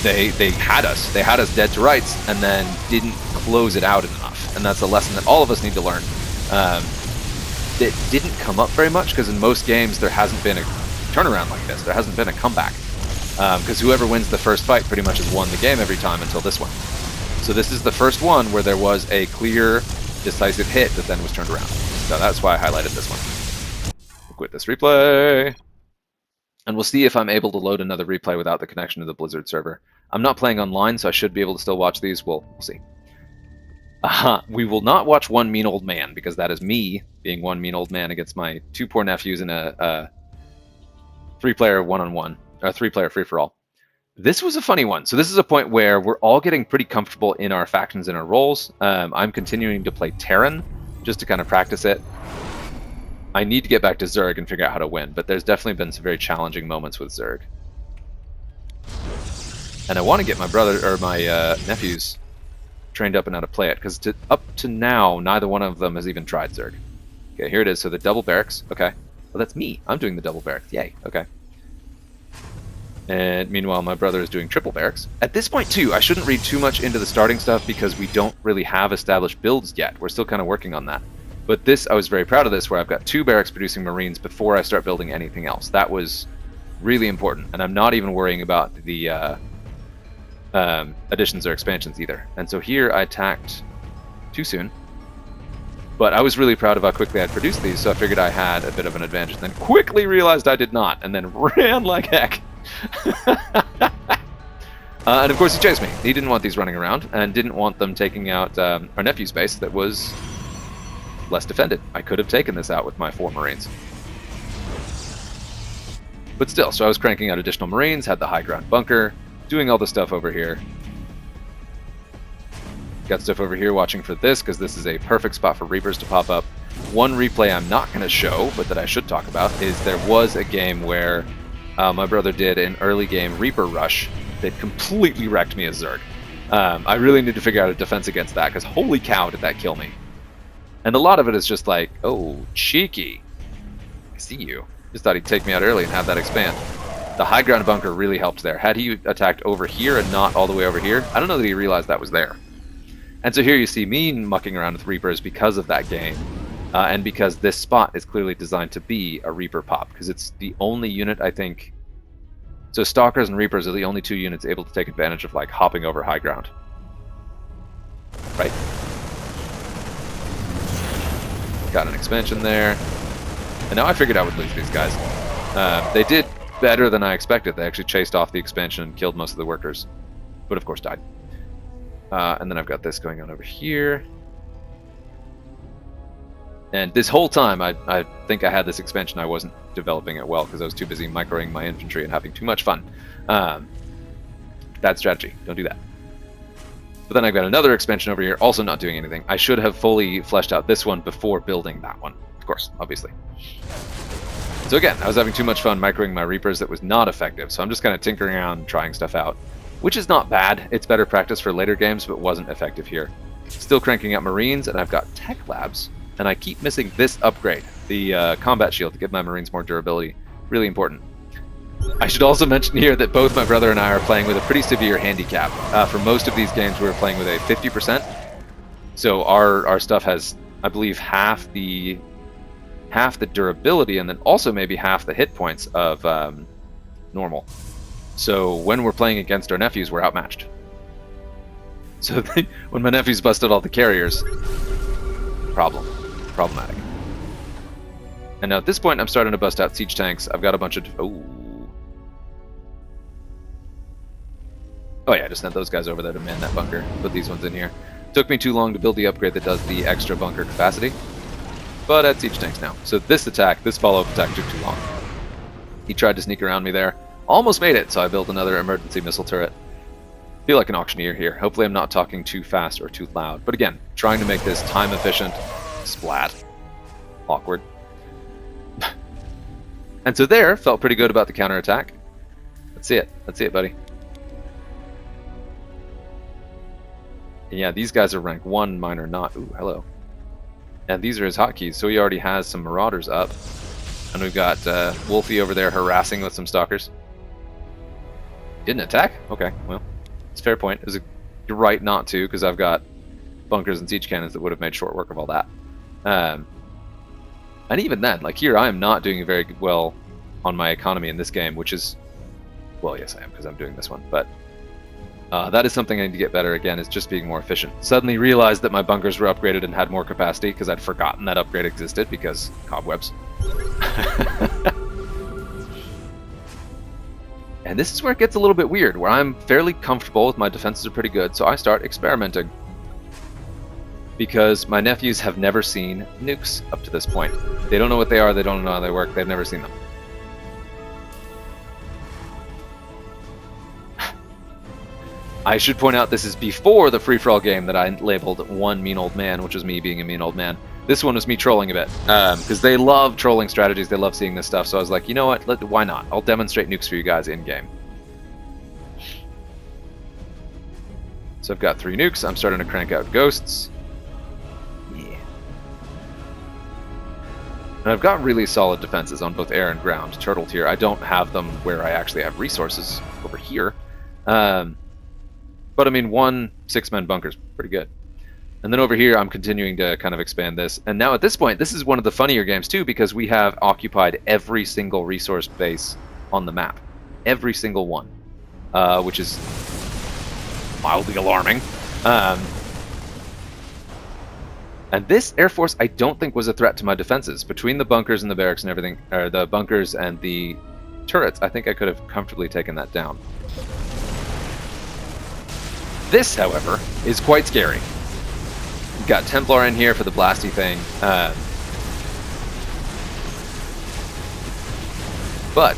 They had us. They had us dead to rights, and then didn't close it out enough. And that's a lesson that all of us need to learn. It didn't come up very much because in most games there hasn't been a turnaround like this. There hasn't been a comeback. Because whoever wins the first fight pretty much has won the game every time until this one. So this is the first one where there was a clear, decisive hit that then was turned around. So that's why I highlighted this one. We'll quit this replay. And we'll see if I'm able to load another replay without the connection to the Blizzard server. I'm not playing online, so I should be able to still watch these. We'll see. We will not watch One Mean Old Man, because that is me being one mean old man against my 2 poor nephews in a 3-player one-on-one, or 3-player free-for-all. This was a funny one. So this is a point where we're all getting pretty comfortable in our factions and our roles. I'm continuing to play Terran, just to kind of practice it. I need to get back to Zerg and figure out how to win, but there's definitely been some very challenging moments with Zerg. And I want to get my brother, or my nephews, trained up and how to play it, because up to now, neither one of them has even tried Zerg. Okay, here it is. So the double barracks. Okay. Well, that's me. I'm doing the double barracks. Yay. Okay. And meanwhile, my brother is doing triple barracks. At this point, too, I shouldn't read too much into the starting stuff because we don't really have established builds yet. We're still kind of working on that. But this, I was very proud of this, where I've got 2 barracks producing Marines before I start building anything else. That was really important. And I'm not even worrying about the additions or expansions either. And so here I attacked too soon. But I was really proud of how quickly I'd produced these, so I figured I had a bit of an advantage. And then quickly realized I did not, and then ran like heck. And of course he chased me. He didn't want these running around, and didn't want them taking out our nephew's base that was less defended. I could have taken this out with my 4 Marines. But still, so I was cranking out additional Marines, had the high ground bunker, doing all the stuff over here. Got stuff over here watching for this, because this is a perfect spot for Reapers to pop up. One replay I'm not going to show, but that I should talk about, is there was a game where my brother did an early game Reaper rush that completely wrecked me as Zerg. I really need to figure out a defense against that, because holy cow did that kill me. And a lot of it is just like, oh, cheeky. I see you. Just thought he'd take me out early and have that expand. The high ground bunker really helped there. Had he attacked over here and not all the way over here, I don't know that he realized that was there. And so here you see me mucking around with Reapers because of that game. And because this spot is clearly designed to be a Reaper pop, because it's the only unit, I think... So Stalkers and Reapers are the only two units able to take advantage of, like, hopping over high ground. Right? Got an expansion there. And now I figured I would lose these guys. They did better than I expected. They actually chased off the expansion and killed most of the workers. But of course died. And then I've got this going on over here. And this whole time, I think I had this expansion, I wasn't developing it well because I was too busy microing my infantry and having too much fun. Bad strategy. Don't do that. But then I've got another expansion over here, also not doing anything. I should have fully fleshed out this one before building that one. Of course, obviously. So again, I was having too much fun microing my Reapers that was not effective, so I'm just kind of tinkering around, trying stuff out. Which is not bad. It's better practice for later games, but wasn't effective here. Still cranking out Marines, and I've got Tech Labs. And I keep missing this upgrade, the combat shield, to give my Marines more durability. Really important. I should also mention here that both my brother and I are playing with a pretty severe handicap. For most of these games, we were playing with a 50%. So our stuff has, I believe, half the durability, and then also maybe half the hit points of normal. So when we're playing against our nephews, we're outmatched. So when my nephews busted all the carriers, problematic. And now at this point, I'm starting to bust out siege tanks. I've got a bunch of... Oh yeah, I just sent those guys over there to man that bunker. Put these ones in here. Took me too long to build the upgrade that does the extra bunker capacity. But at siege tanks now. So this attack, this follow-up attack took too long. He tried to sneak around me there. Almost made it, so I built another emergency missile turret. Feel like an auctioneer here. Hopefully I'm not talking too fast or too loud. But again, trying to make this time efficient. Splat. Awkward. And so there, felt pretty good about the counterattack. Let's see it. Let's see it, buddy. And yeah, these guys are rank 1, mine are not. Ooh, hello. And these are his hotkeys, so he already has some Marauders up. And we've got Wolfie over there harassing with some Stalkers. Didn't attack? Okay, well, it's a fair point. You're right not to, because I've got bunkers and siege cannons that would have made short work of all that. And even then, like here, I am not doing very well on my economy in this game, which is... Well, yes, I am, because I'm doing this one, but... that is something I need to get better again, is just being more efficient. Suddenly realized that my bunkers were upgraded and had more capacity, because I'd forgotten that upgrade existed, because cobwebs. And this is where it gets a little bit weird, where I'm fairly comfortable with my defenses are pretty good, so I start experimenting. Because my nephews have never seen nukes up to this point. They don't know what they are, they don't know how they work, they've never seen them. I should point out this is before the free-for-all game that I labeled One Mean Old Man, which was me being a mean old man. This one was me trolling a bit, because they love trolling strategies, they love seeing this stuff, so I was like, you know what, why not? I'll demonstrate nukes for you guys in-game. So I've got 3 nukes, I'm starting to crank out ghosts. Yeah. And I've got really solid defenses on both air and ground. Turtle tier, I don't have them where I actually have resources over here. But I mean, 1 6-man bunker is pretty good. And then over here, I'm continuing to kind of expand this. And now at this point, this is one of the funnier games too, because we have occupied every single resource base on the map. Every single one. Which is mildly alarming. And this Air Force, I don't think was a threat to my defenses. Between the bunkers and the barracks and everything, or the bunkers and the turrets, I think I could have comfortably taken that down. This, however, is quite scary. We've got Templar in here for the blasty thing. But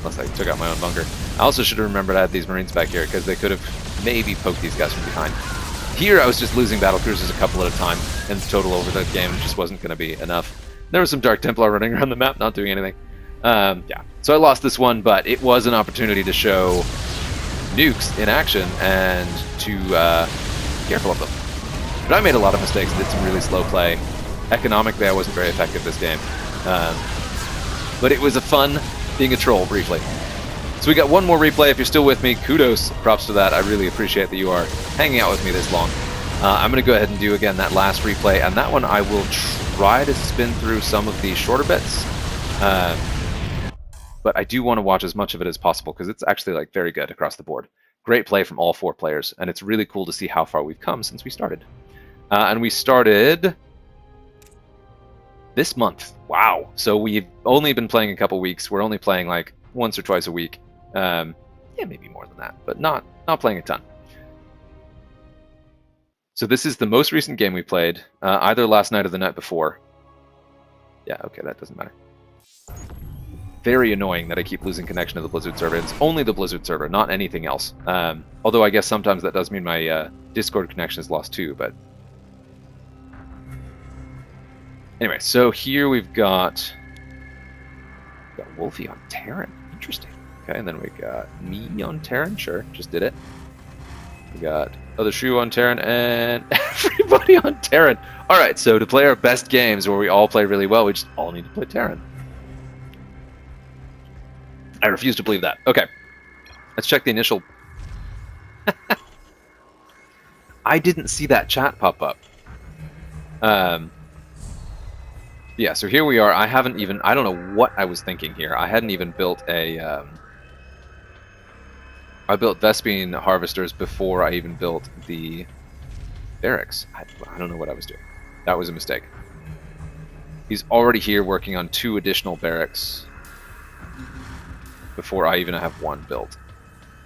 Unless I took out my own bunker. I also should have remembered I had these Marines back here, because they could have maybe poked these guys from behind. Here I was just losing battle cruisers a couple at a time, and total over the game just wasn't going to be enough. There was some Dark Templar running around the map, not doing anything. Yeah, so I lost this one, but it was an opportunity to show nukes in action and to be careful of them. But I made a lot of mistakes, did some really slow play. Economically, I wasn't very effective this game. But it was a fun being a troll, briefly. So we got one more replay. If you're still with me, kudos, props to that. I really appreciate that you are hanging out with me this long. I'm going to go ahead and do, again, that last replay. And that one, I will try to spin through some of the shorter bits. But I do want to watch as much of it as possible, because it's actually like very good across the board. Great play from all 4 players, and it's really cool to see how far we've come since we started. And we started this month. Wow. So we've only been playing a couple weeks. We're only playing like once or twice a week. Yeah, maybe more than that, but not playing a ton. So this is the most recent game we played, either last night or the night before. Yeah, okay, that doesn't matter. Very annoying that I keep losing connection to the Blizzard server. It's only the Blizzard server, not anything else. Although I guess sometimes that does mean my Discord connection is lost too, but... Anyway, so here we've got Wolfie on Terran. Interesting. Okay, and then we got me on Terran. Sure, just did it. We got Other Shoe on Terran, and everybody on Terran. Alright, so to play our best games where we all play really well, we just all need to play Terran. I refuse to believe that. Okay. Let's check the initial... I didn't see that chat pop up. Yeah, so here we are. I haven't even... I don't know what I was thinking here. I hadn't even built a... I built Vespine harvesters before I even built the barracks. I don't know what I was doing. That was a mistake. He's already here working on 2 additional barracks before I even have 1 built.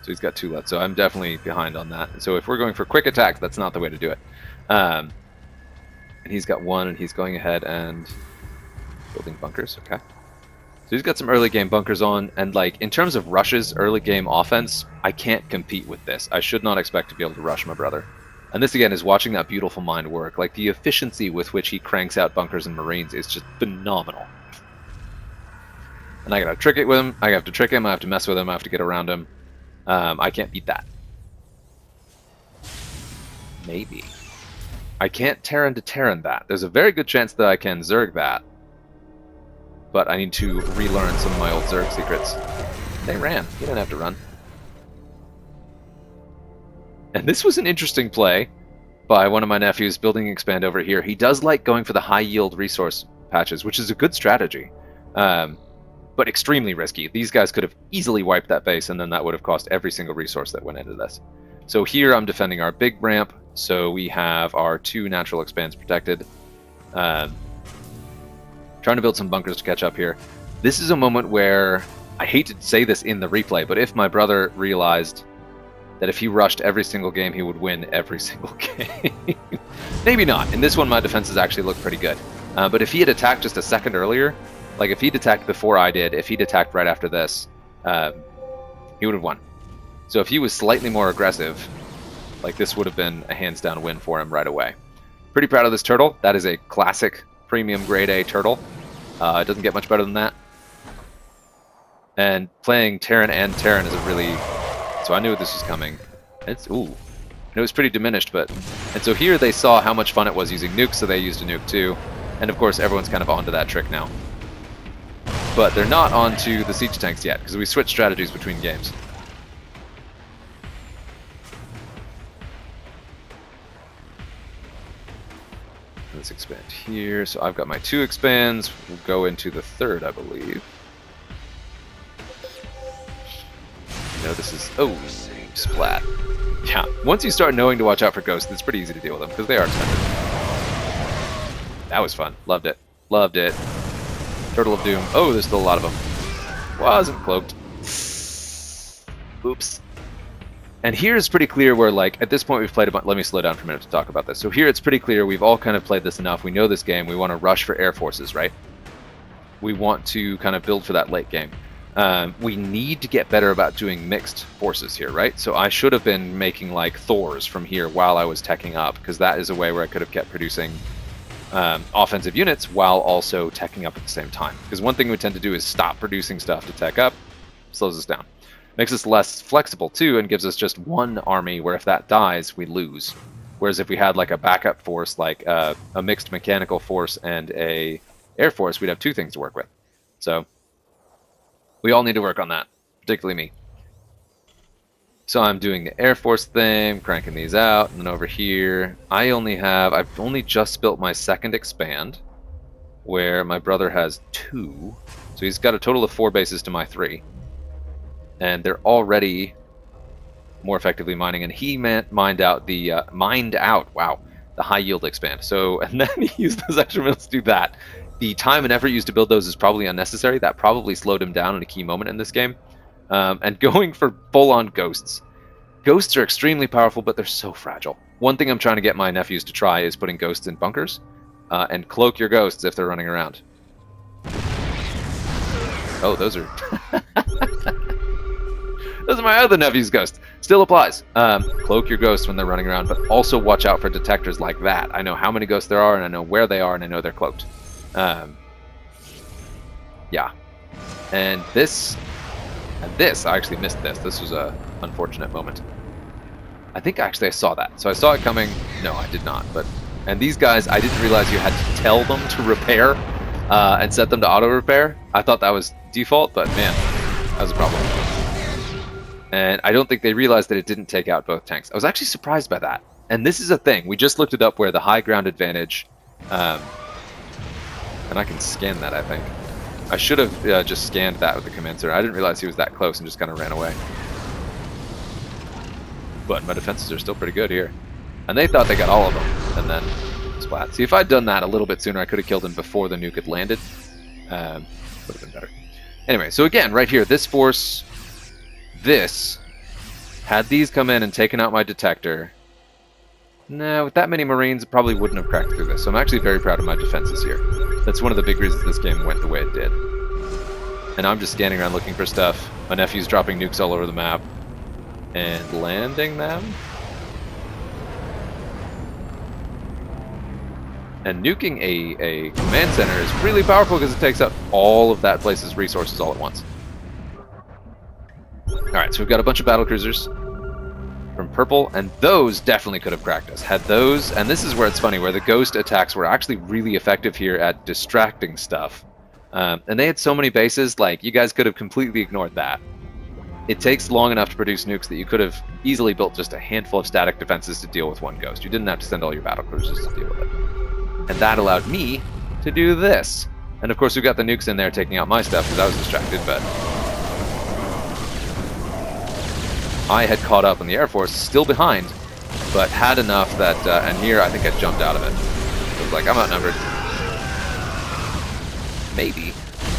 So he's got 2 left. So I'm definitely behind on that. So if we're going for quick attack, that's not the way to do it. And he's got 1, and he's going ahead and building bunkers. Okay. So he's got some early game bunkers on, and like in terms of rushes, early game offense, I can't compete with this. I should not expect to be able to rush my brother. And this again is watching that beautiful mind work. Like the efficiency with which he cranks out bunkers and marines is just phenomenal. And I gotta trick it with him. I have to trick him. I have to mess with him. I have to get around him. I can't beat that. Maybe. I can't Terran to Terran that. There's a very good chance that I can Zerg that. But I need to relearn some of my old Zerg secrets. They ran. He didn't have to run. And this was an interesting play by one of my nephews building Expand over here. He does like going for the high yield resource patches, which is a good strategy. But extremely risky. These guys could have easily wiped that base, and then that would have cost every single resource that went into this. So here I'm defending our big ramp, so we have our 2 natural expands protected. Trying to build some bunkers to catch up here. This is a moment where, I hate to say this in the replay, but if my brother realized that if he rushed every single game, he would win every single game. Maybe not. In this one, my defenses actually look pretty good. But if he had attacked just a second earlier, like if he'd attacked before I did, if he'd attacked right after this, he would have won. So if he was slightly more aggressive, like this would have been a hands down win for him right away. Pretty proud of this turtle. That is a classic premium grade A turtle. It doesn't get much better than that. And playing Terran and Terran is a really... So I knew this was coming. It's... Ooh. And it was pretty diminished, but... And so here they saw how much fun it was using nukes, so they used a nuke too. And of course everyone's kind of onto that trick now. But they're not onto the siege tanks yet, because we switched strategies between games. Let's expand here. So I've got my 2 expands. We'll go into the 3rd, I believe. No, this is... Oh, splat. Yeah, once you start knowing to watch out for ghosts, it's pretty easy to deal with them, because they are expensive. That was fun. Loved it. Loved it. Turtle of Doom. Oh, there's still a lot of them. Wasn't cloaked. Oops. And here it's pretty clear where, like, at this point we've played a bunch... Let me slow down for a minute to talk about this. So here it's pretty clear we've all kind of played this enough. We know this game. We want to rush for air forces, right? We want to kind of build for that late game. we need to get better about doing mixed forces here, right? So I should have been making like Thors from here while I was teching up, because that is a way where I could have kept producing offensive units while also teching up at the same time. Because one thing we tend to do is stop producing stuff to tech up, slows us down. Makes us less flexible too, and gives us just one army where if that dies, we lose. Whereas if we had like a backup force, like a mixed mechanical force and a air force, we'd have two things to work with. So we all need to work on that, particularly me. So I'm doing the Air Force thing, cranking these out, and then over here, I've only just built my second expand, where my brother has 2. So he's got a total of 4 bases to my 3. And they're already more effectively mining, and he mined out the high yield expand. So, and then he used those extra minutes to do that. The time and effort used to build those is probably unnecessary. That probably slowed him down in a key moment in this game. And going for full-on ghosts. Ghosts are extremely powerful, but they're so fragile. One thing I'm trying to get my nephews to try is putting ghosts in bunkers, and cloak your ghosts if they're running around. Oh, those are... Those are my other nephew's ghosts. Still applies. Cloak your ghosts when they're running around, but also watch out for detectors like that. I know how many ghosts there are, and I know where they are, and I know they're cloaked. Yeah. And this, I actually missed this. This was a unfortunate moment. I think actually I saw that. So I saw it coming. No, I did not. And these guys, I didn't realize you had to tell them to repair and set them to auto repair. I thought that was default, but man, that was a problem. And I don't think they realized that it didn't take out both tanks. I was actually surprised by that. And this is a thing. We just looked it up where the high ground advantage... and I can scan that, I think. I should have just scanned that with the command center. I didn't realize he was that close and just kind of ran away. But my defenses are still pretty good here. And they thought they got all of them. And then splat. See, if I'd done that a little bit sooner, I could have killed him before the nuke had landed. Would have been better. Anyway, so again, right here, this force... had these come in and taken out my detector. No, with that many Marines, it probably wouldn't have cracked through this. So I'm actually very proud of my defenses here. That's one of the big reasons this game went the way it did. And I'm just scanning around looking for stuff. My nephew's dropping nukes all over the map. And landing them. And nuking a command center is really powerful because it takes out all of that place's resources all at once. Alright, so we've got a bunch of battlecruisers from purple, and those definitely could have cracked us. Had those, and this is where it's funny, where the ghost attacks were actually really effective here at distracting stuff. And they had so many bases, like, you guys could have completely ignored that. It takes long enough to produce nukes that you could have easily built just a handful of static defenses to deal with one ghost. You didn't have to send all your battlecruisers to deal with it. And that allowed me to do this. And of course we've got the nukes in there taking out my stuff because I was distracted, but... I had caught up on the Air Force, still behind, but had enough that, and here I think I jumped out of it. It was like, I'm outnumbered. Maybe.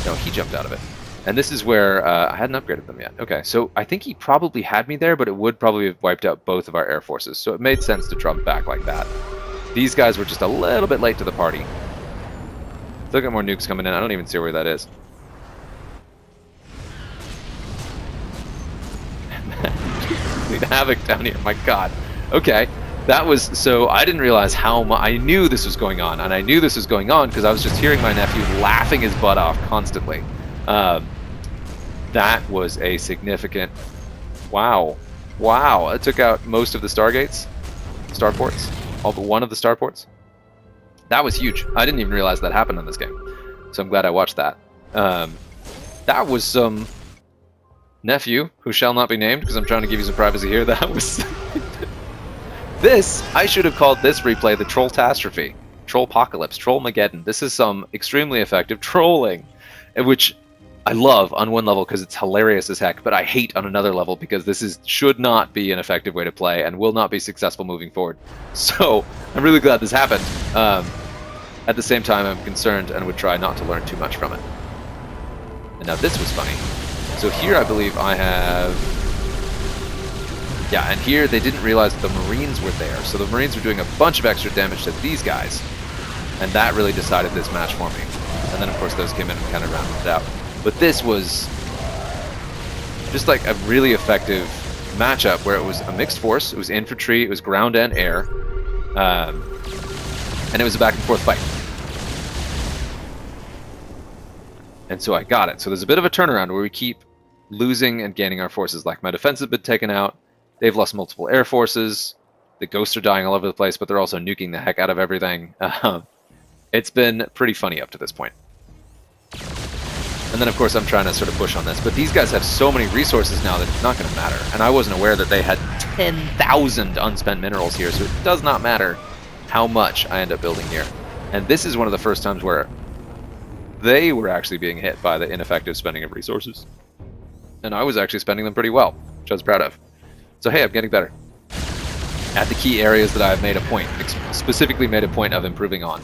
No, he jumped out of it. And this is where I hadn't upgraded them yet. Okay, so I think he probably had me there, but it would probably have wiped out both of our Air Forces, so it made sense to jump back like that. These guys were just a little bit late to the party. Still got more nukes coming in. I don't even see where that is. Havoc down here, my god. Okay, that was, so I didn't realize how much, I knew this was going on, and I knew this was going on because I was just hearing my nephew laughing his butt off constantly. That was a significant, wow, it took out most of the stargates, starports, all but one of the starports. That was huge. I didn't even realize that happened in this game, so I'm glad I watched that. That was some... nephew, who shall not be named because I'm trying to give you some privacy here, that was... This, I should have called this replay the Troll-tastrophe. Troll-pocalypse, Troll-mageddon. This is some extremely effective trolling, which I love on one level because it's hilarious as heck, but I hate on another level because this should not be an effective way to play and will not be successful moving forward. So, I'm really glad this happened. At the same time, I'm concerned and would try not to learn too much from it. And now this was funny. So here I believe I have... Yeah, and here they didn't realize that the Marines were there. So the Marines were doing a bunch of extra damage to these guys. And that really decided this match for me. And then of course those came in and kind of rounded it out. But this was just like a really effective matchup where it was a mixed force. It was infantry, it was ground and air, and it was a back and forth fight. And so I got it. So there's a bit of a turnaround where we keep losing and gaining our forces. Like my defense has been taken out. They've lost multiple air forces. The ghosts are dying all over the place, but they're also nuking the heck out of everything. It's been pretty funny up to this point. And then, of course, I'm trying to sort of push on this. But these guys have so many resources now that it's not going to matter. And I wasn't aware that they had 10,000 unspent minerals here, so it does not matter how much I end up building here. And this is one of the first times where they were actually being hit by the ineffective spending of resources. And I was actually spending them pretty well, which I was proud of. So hey, I'm getting better at the key areas that I've made a point, specifically made a point of improving on.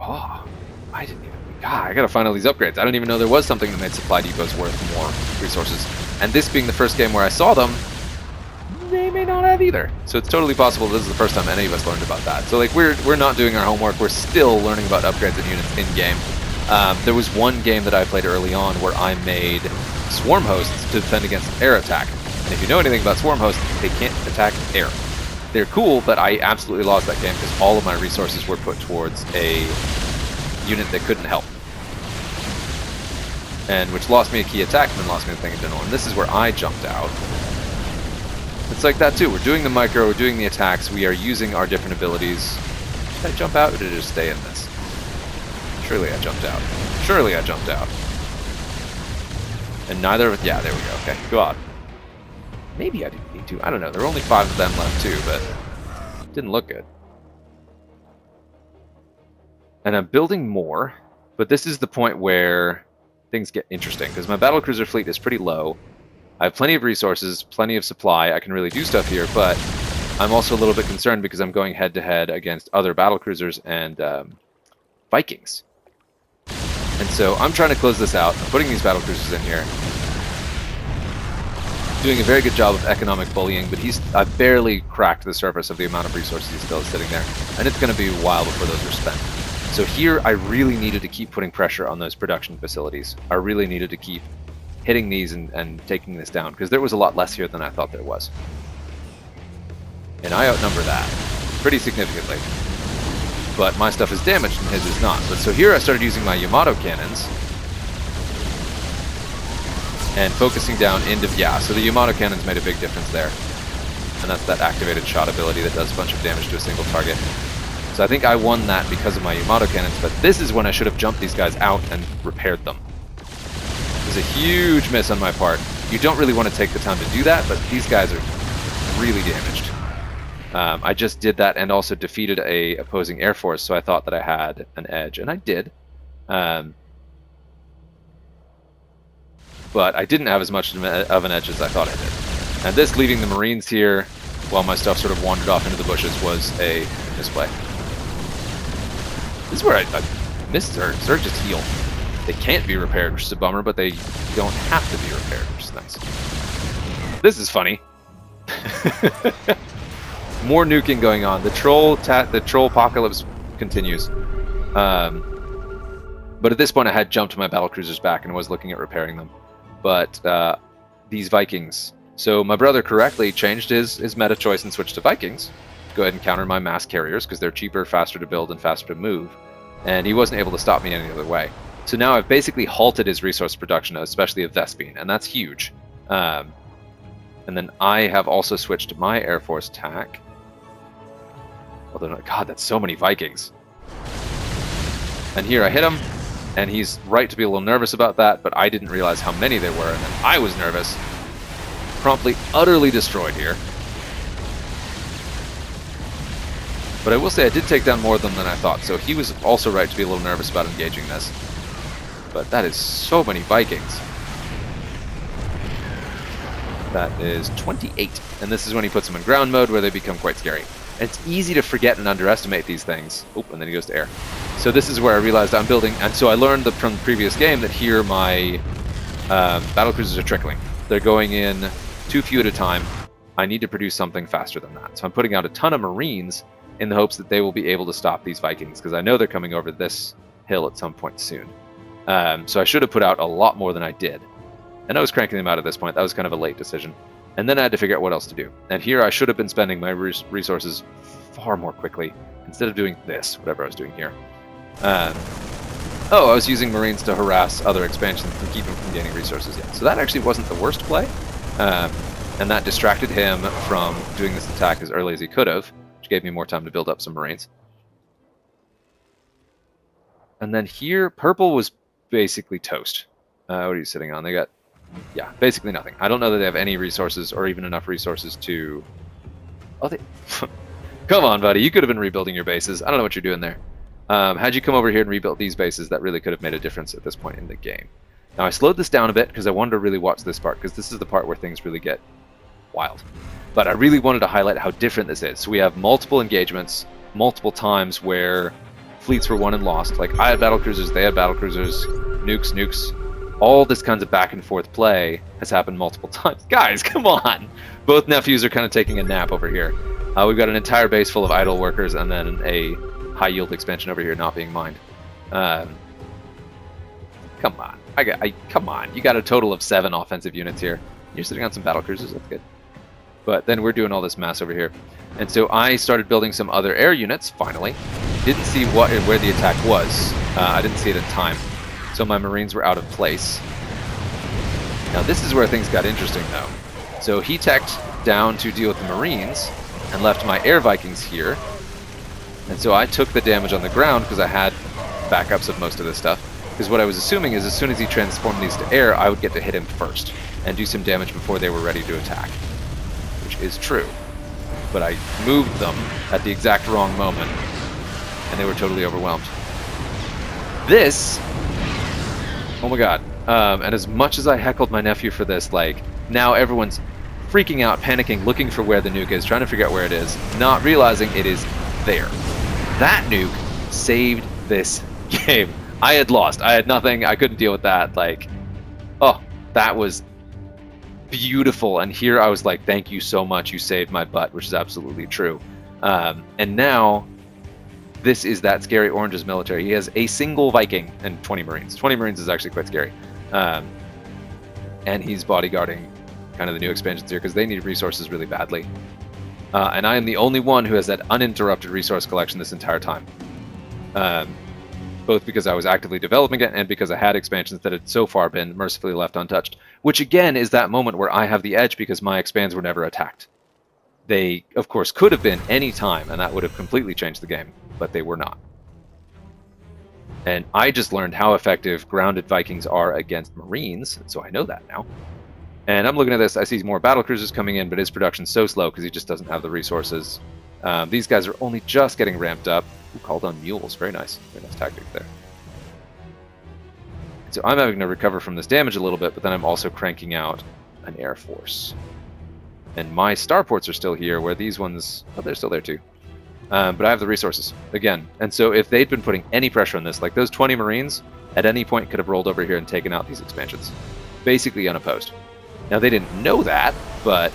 Oh, I didn't even... God, I gotta find all these upgrades. I didn't even know there was something that made supply depots worth more resources. And this being the first game where I saw them, they may not have either. So it's totally possible this is the first time any of us learned about that. So like we're not doing our homework. We're still learning about upgrades and units in game. There was one game that I played early on where I made swarm hosts to defend against air attack. And if you know anything about swarm hosts, they can't attack air. They're cool, but I absolutely lost that game because all of my resources were put towards a unit that couldn't help. And which lost me a key attack and then lost me the thing in general. And this is where I jumped out. It's like that too. We're doing the micro, we're doing the attacks, we are using our different abilities. Did I jump out or did I just stay in this? Surely I jumped out. Surely I jumped out. And neither of... Yeah, there we go. Okay, God. Maybe I didn't need to. I don't know. There are only 5 of them left too, but it didn't look good. And I'm building more, but this is the point where things get interesting, because my battlecruiser fleet is pretty low. I have plenty of resources, plenty of supply. I can really do stuff here, but I'm also a little bit concerned because I'm going head-to-head against other battlecruisers and Vikings. And so I'm trying to close this out. I'm putting these battlecruisers in here. Doing a very good job of economic bullying, but I've barely cracked the surface of the amount of resources he's still sitting there. And it's going to be a while before those are spent. So here I really needed to keep putting pressure on those production facilities. I really needed to keep hitting these and taking this down, because there was a lot less here than I thought there was. And I outnumber that pretty significantly. But my stuff is damaged and his is not. But so here I started using my Yamato cannons and focusing down into... Yeah, so the Yamato cannons made a big difference there. And that's that activated shot ability that does a bunch of damage to a single target. So I think I won that because of my Yamato cannons, but this is when I should have jumped these guys out and repaired them. It was a huge miss on my part. You don't really want to take the time to do that, but these guys are really damaged. I just did that and also defeated a opposing air force, so I thought that I had an edge, and I did. But I didn't have as much of an edge as I thought I did. And this leaving the Marines here while my stuff sort of wandered off into the bushes was a misplay. This is where I missed Zerg. Zerg just heal. They can't be repaired, which is a bummer, but they don't have to be repaired, which is nice. This is funny. More nuking going on. The troll apocalypse continues. But at this point I had jumped my battlecruisers back and was looking at repairing them. But these Vikings. So my brother correctly changed his meta choice and switched to Vikings. Go ahead and counter my mass carriers because they're cheaper, faster to build, and faster to move. And he wasn't able to stop me any other way. So now I've basically halted his resource production, especially of Vespine, and that's huge. And then I have also switched to my Air Force TAC. Although, God, that's so many Vikings. And here I hit him, and he's right to be a little nervous about that, but I didn't realize how many there were, and then I was nervous. Promptly, utterly destroyed here. But I will say I did take down more of them than I thought, so he was also right to be a little nervous about engaging this. But that is so many Vikings. That is 28. And this is when he puts them in ground mode, where they become quite scary. And it's easy to forget and underestimate these things. Oh, and then he goes to air. So this is where I realized I'm building... And so I learned from the previous game that here my battlecruisers are trickling. They're going in too few at a time. I need to produce something faster than that. So I'm putting out a ton of Marines in the hopes that they will be able to stop these Vikings, because I know they're coming over this hill at some point soon. So I should have put out a lot more than I did. And I was cranking them out at this point. That was kind of a late decision. And then I had to figure out what else to do. And here I should have been spending my resources far more quickly instead of doing this, whatever I was doing here. I was using Marines to harass other expansions and keep them from gaining resources. Yeah, so that actually wasn't the worst play. And that distracted him from doing this attack as early as he could have, which gave me more time to build up some Marines. And then here, purple was basically toast. What are you sitting on? They got, yeah, basically nothing. I don't know that they have any resources or even enough resources to... Oh, they... Come on, buddy. You could have been rebuilding your bases. I don't know what you're doing there. Had you come over here and rebuilt these bases, that really could have made a difference at this point in the game. Now, I slowed this down a bit because I wanted to really watch this part, because this is the part where things really get wild. But I really wanted to highlight how different this is. So we have multiple engagements, multiple times where fleets were won and lost. Like, I had battlecruisers, they had battlecruisers, nukes. All this kinds of back and forth play has happened multiple times. Guys, come on! Both nephews are kind of taking a nap over here. We've got an entire base full of idle workers and then a high-yield expansion over here not being mined. Come on. Come on. You got a total of 7 offensive units here. You're sitting on some battlecruisers. That's good. But then we're doing all this mass over here. And so I started building some other air units, finally. Didn't see where the attack was. I didn't see it in time. So my Marines were out of place. Now this is where things got interesting, though. So he teched down to deal with the Marines and left my air Vikings here. And so I took the damage on the ground because I had backups of most of this stuff. Because what I was assuming is as soon as he transformed these to air, I would get to hit him first and do some damage before they were ready to attack. Which is true. But I moved them at the exact wrong moment, and they were totally overwhelmed. This... Oh my god. And as much as I heckled my nephew for this, like, now everyone's freaking out, panicking, looking for where the nuke is, trying to figure out where it is, not realizing it is there. That nuke saved this game. I had lost. I had nothing. I couldn't deal with that. Like, oh, that was beautiful. And here I was like, thank you so much. You saved my butt, which is absolutely true. And now this is that scary Orange's military. He has a single Viking and 20 Marines. 20 Marines is actually quite scary. And he's bodyguarding kind of the new expansions here because they need resources really badly. And I am the only one who has that uninterrupted resource collection this entire time. Both because I was actively developing it and because I had expansions that had so far been mercifully left untouched. Which again is that moment where I have the edge because my expands were never attacked. They, of course, could have been any time, and that would have completely changed the game, but they were not. And I just learned how effective grounded Vikings are against Marines, so I know that now. And I'm looking at this, I see more battlecruisers coming in, but his production's so slow because he just doesn't have the resources. These guys are only just getting ramped up. Ooh, called on mules, very nice tactic there. So I'm having to recover from this damage a little bit, but then I'm also cranking out an air force. And my starports are still here, where these ones, oh, they're still there too. But I have the resources, again. And so if they'd been putting any pressure on this, like those 20 Marines, at any point could have rolled over here and taken out these expansions. Basically unopposed. Now, they didn't know that, but...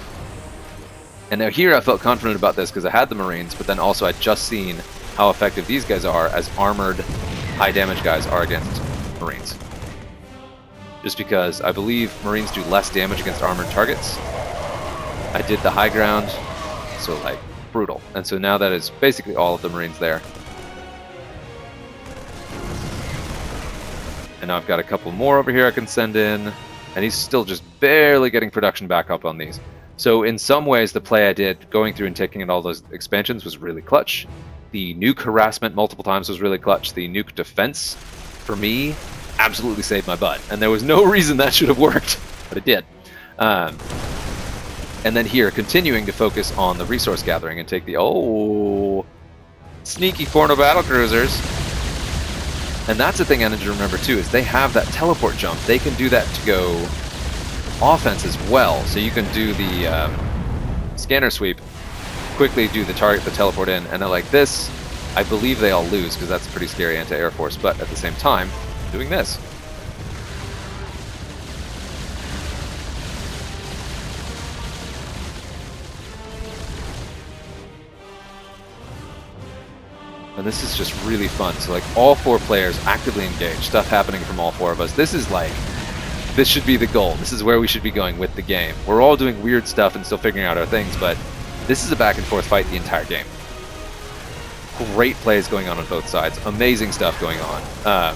And now here I felt confident about this because I had the Marines, but then also I'd just seen how effective these guys are as armored, high-damage guys are against Marines. Just because I believe Marines do less damage against armored targets. I did the high ground, so, like, brutal. And so now that is basically all of the Marines there. And now I've got a couple more over here I can send in. And he's still just barely getting production back up on these. So in some ways, the play I did, going through and taking in all those expansions, was really clutch. The nuke harassment multiple times was really clutch. The nuke defense, for me, absolutely saved my butt. And there was no reason that should have worked, but it did. And then here, continuing to focus on the resource gathering and take the, oh, sneaky Forno battlecruisers. And that's the thing I need to remember too, is they have that teleport jump. They can do that to go offense as well. So you can do the scanner sweep, quickly do the target, the teleport in, and then like this, I believe they all lose because that's a pretty scary anti-air force, but at the same time, doing this. And this is just really fun. So like all 4 players actively engaged, stuff happening from all 4 of us. This is like, this should be the goal. This is where we should be going with the game. We're all doing weird stuff and still figuring out our things, but this is a back and forth fight the entire game. Great plays going on both sides. Amazing stuff going on.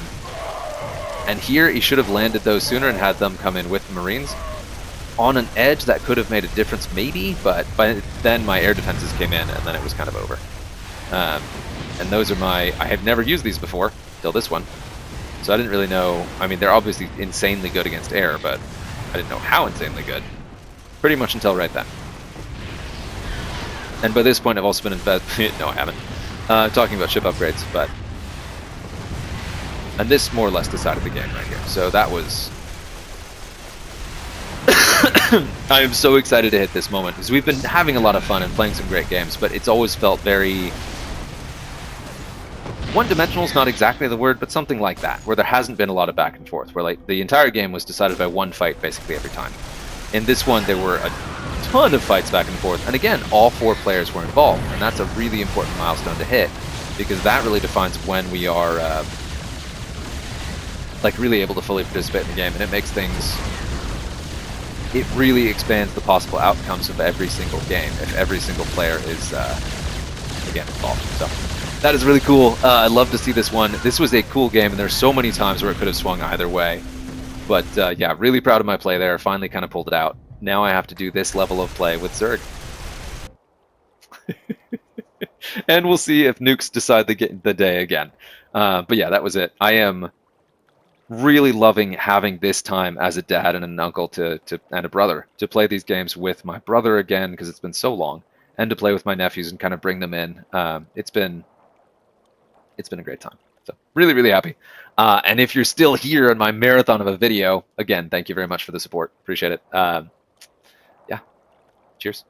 And here he should have landed those sooner and had them come in with the Marines. On an edge that could have made a difference maybe, but by then my air defenses came in and then it was kind of over. And those are my... I have never used these before, till this one. So I didn't really know... I mean, they're obviously insanely good against air, but I didn't know how insanely good. Pretty much until right then. And by this point I've also been no, I haven't. Talking about ship upgrades, but... And this more or less decided the game right here. So that was... I am so excited to hit this moment, because we've been having a lot of fun and playing some great games, but it's always felt very... One-dimensional is not exactly the word, but something like that, where there hasn't been a lot of back and forth, where like the entire game was decided by one fight basically every time. In this one, there were a ton of fights back and forth, and again, all 4 players were involved, and that's a really important milestone to hit, because that really defines when we are like really able to fully participate in the game, and it makes things... It really expands the possible outcomes of every single game if every single player is, again, involved. So that is really cool. I love to see this one. This was a cool game, and there's so many times where it could have swung either way. But yeah, really proud of my play there. Finally kind of pulled it out. Now I have to do this level of play with Zerg. And we'll see if nukes decide the day again. But yeah, that was it. I am really loving having this time as a dad and an uncle and a brother to play these games with my brother again, because it's been so long, and to play with my nephews and kind of bring them in. It's been a great time. So really, really happy. And if you're still here on my marathon of a video, again, thank you very much for the support. Appreciate it. Yeah. Cheers.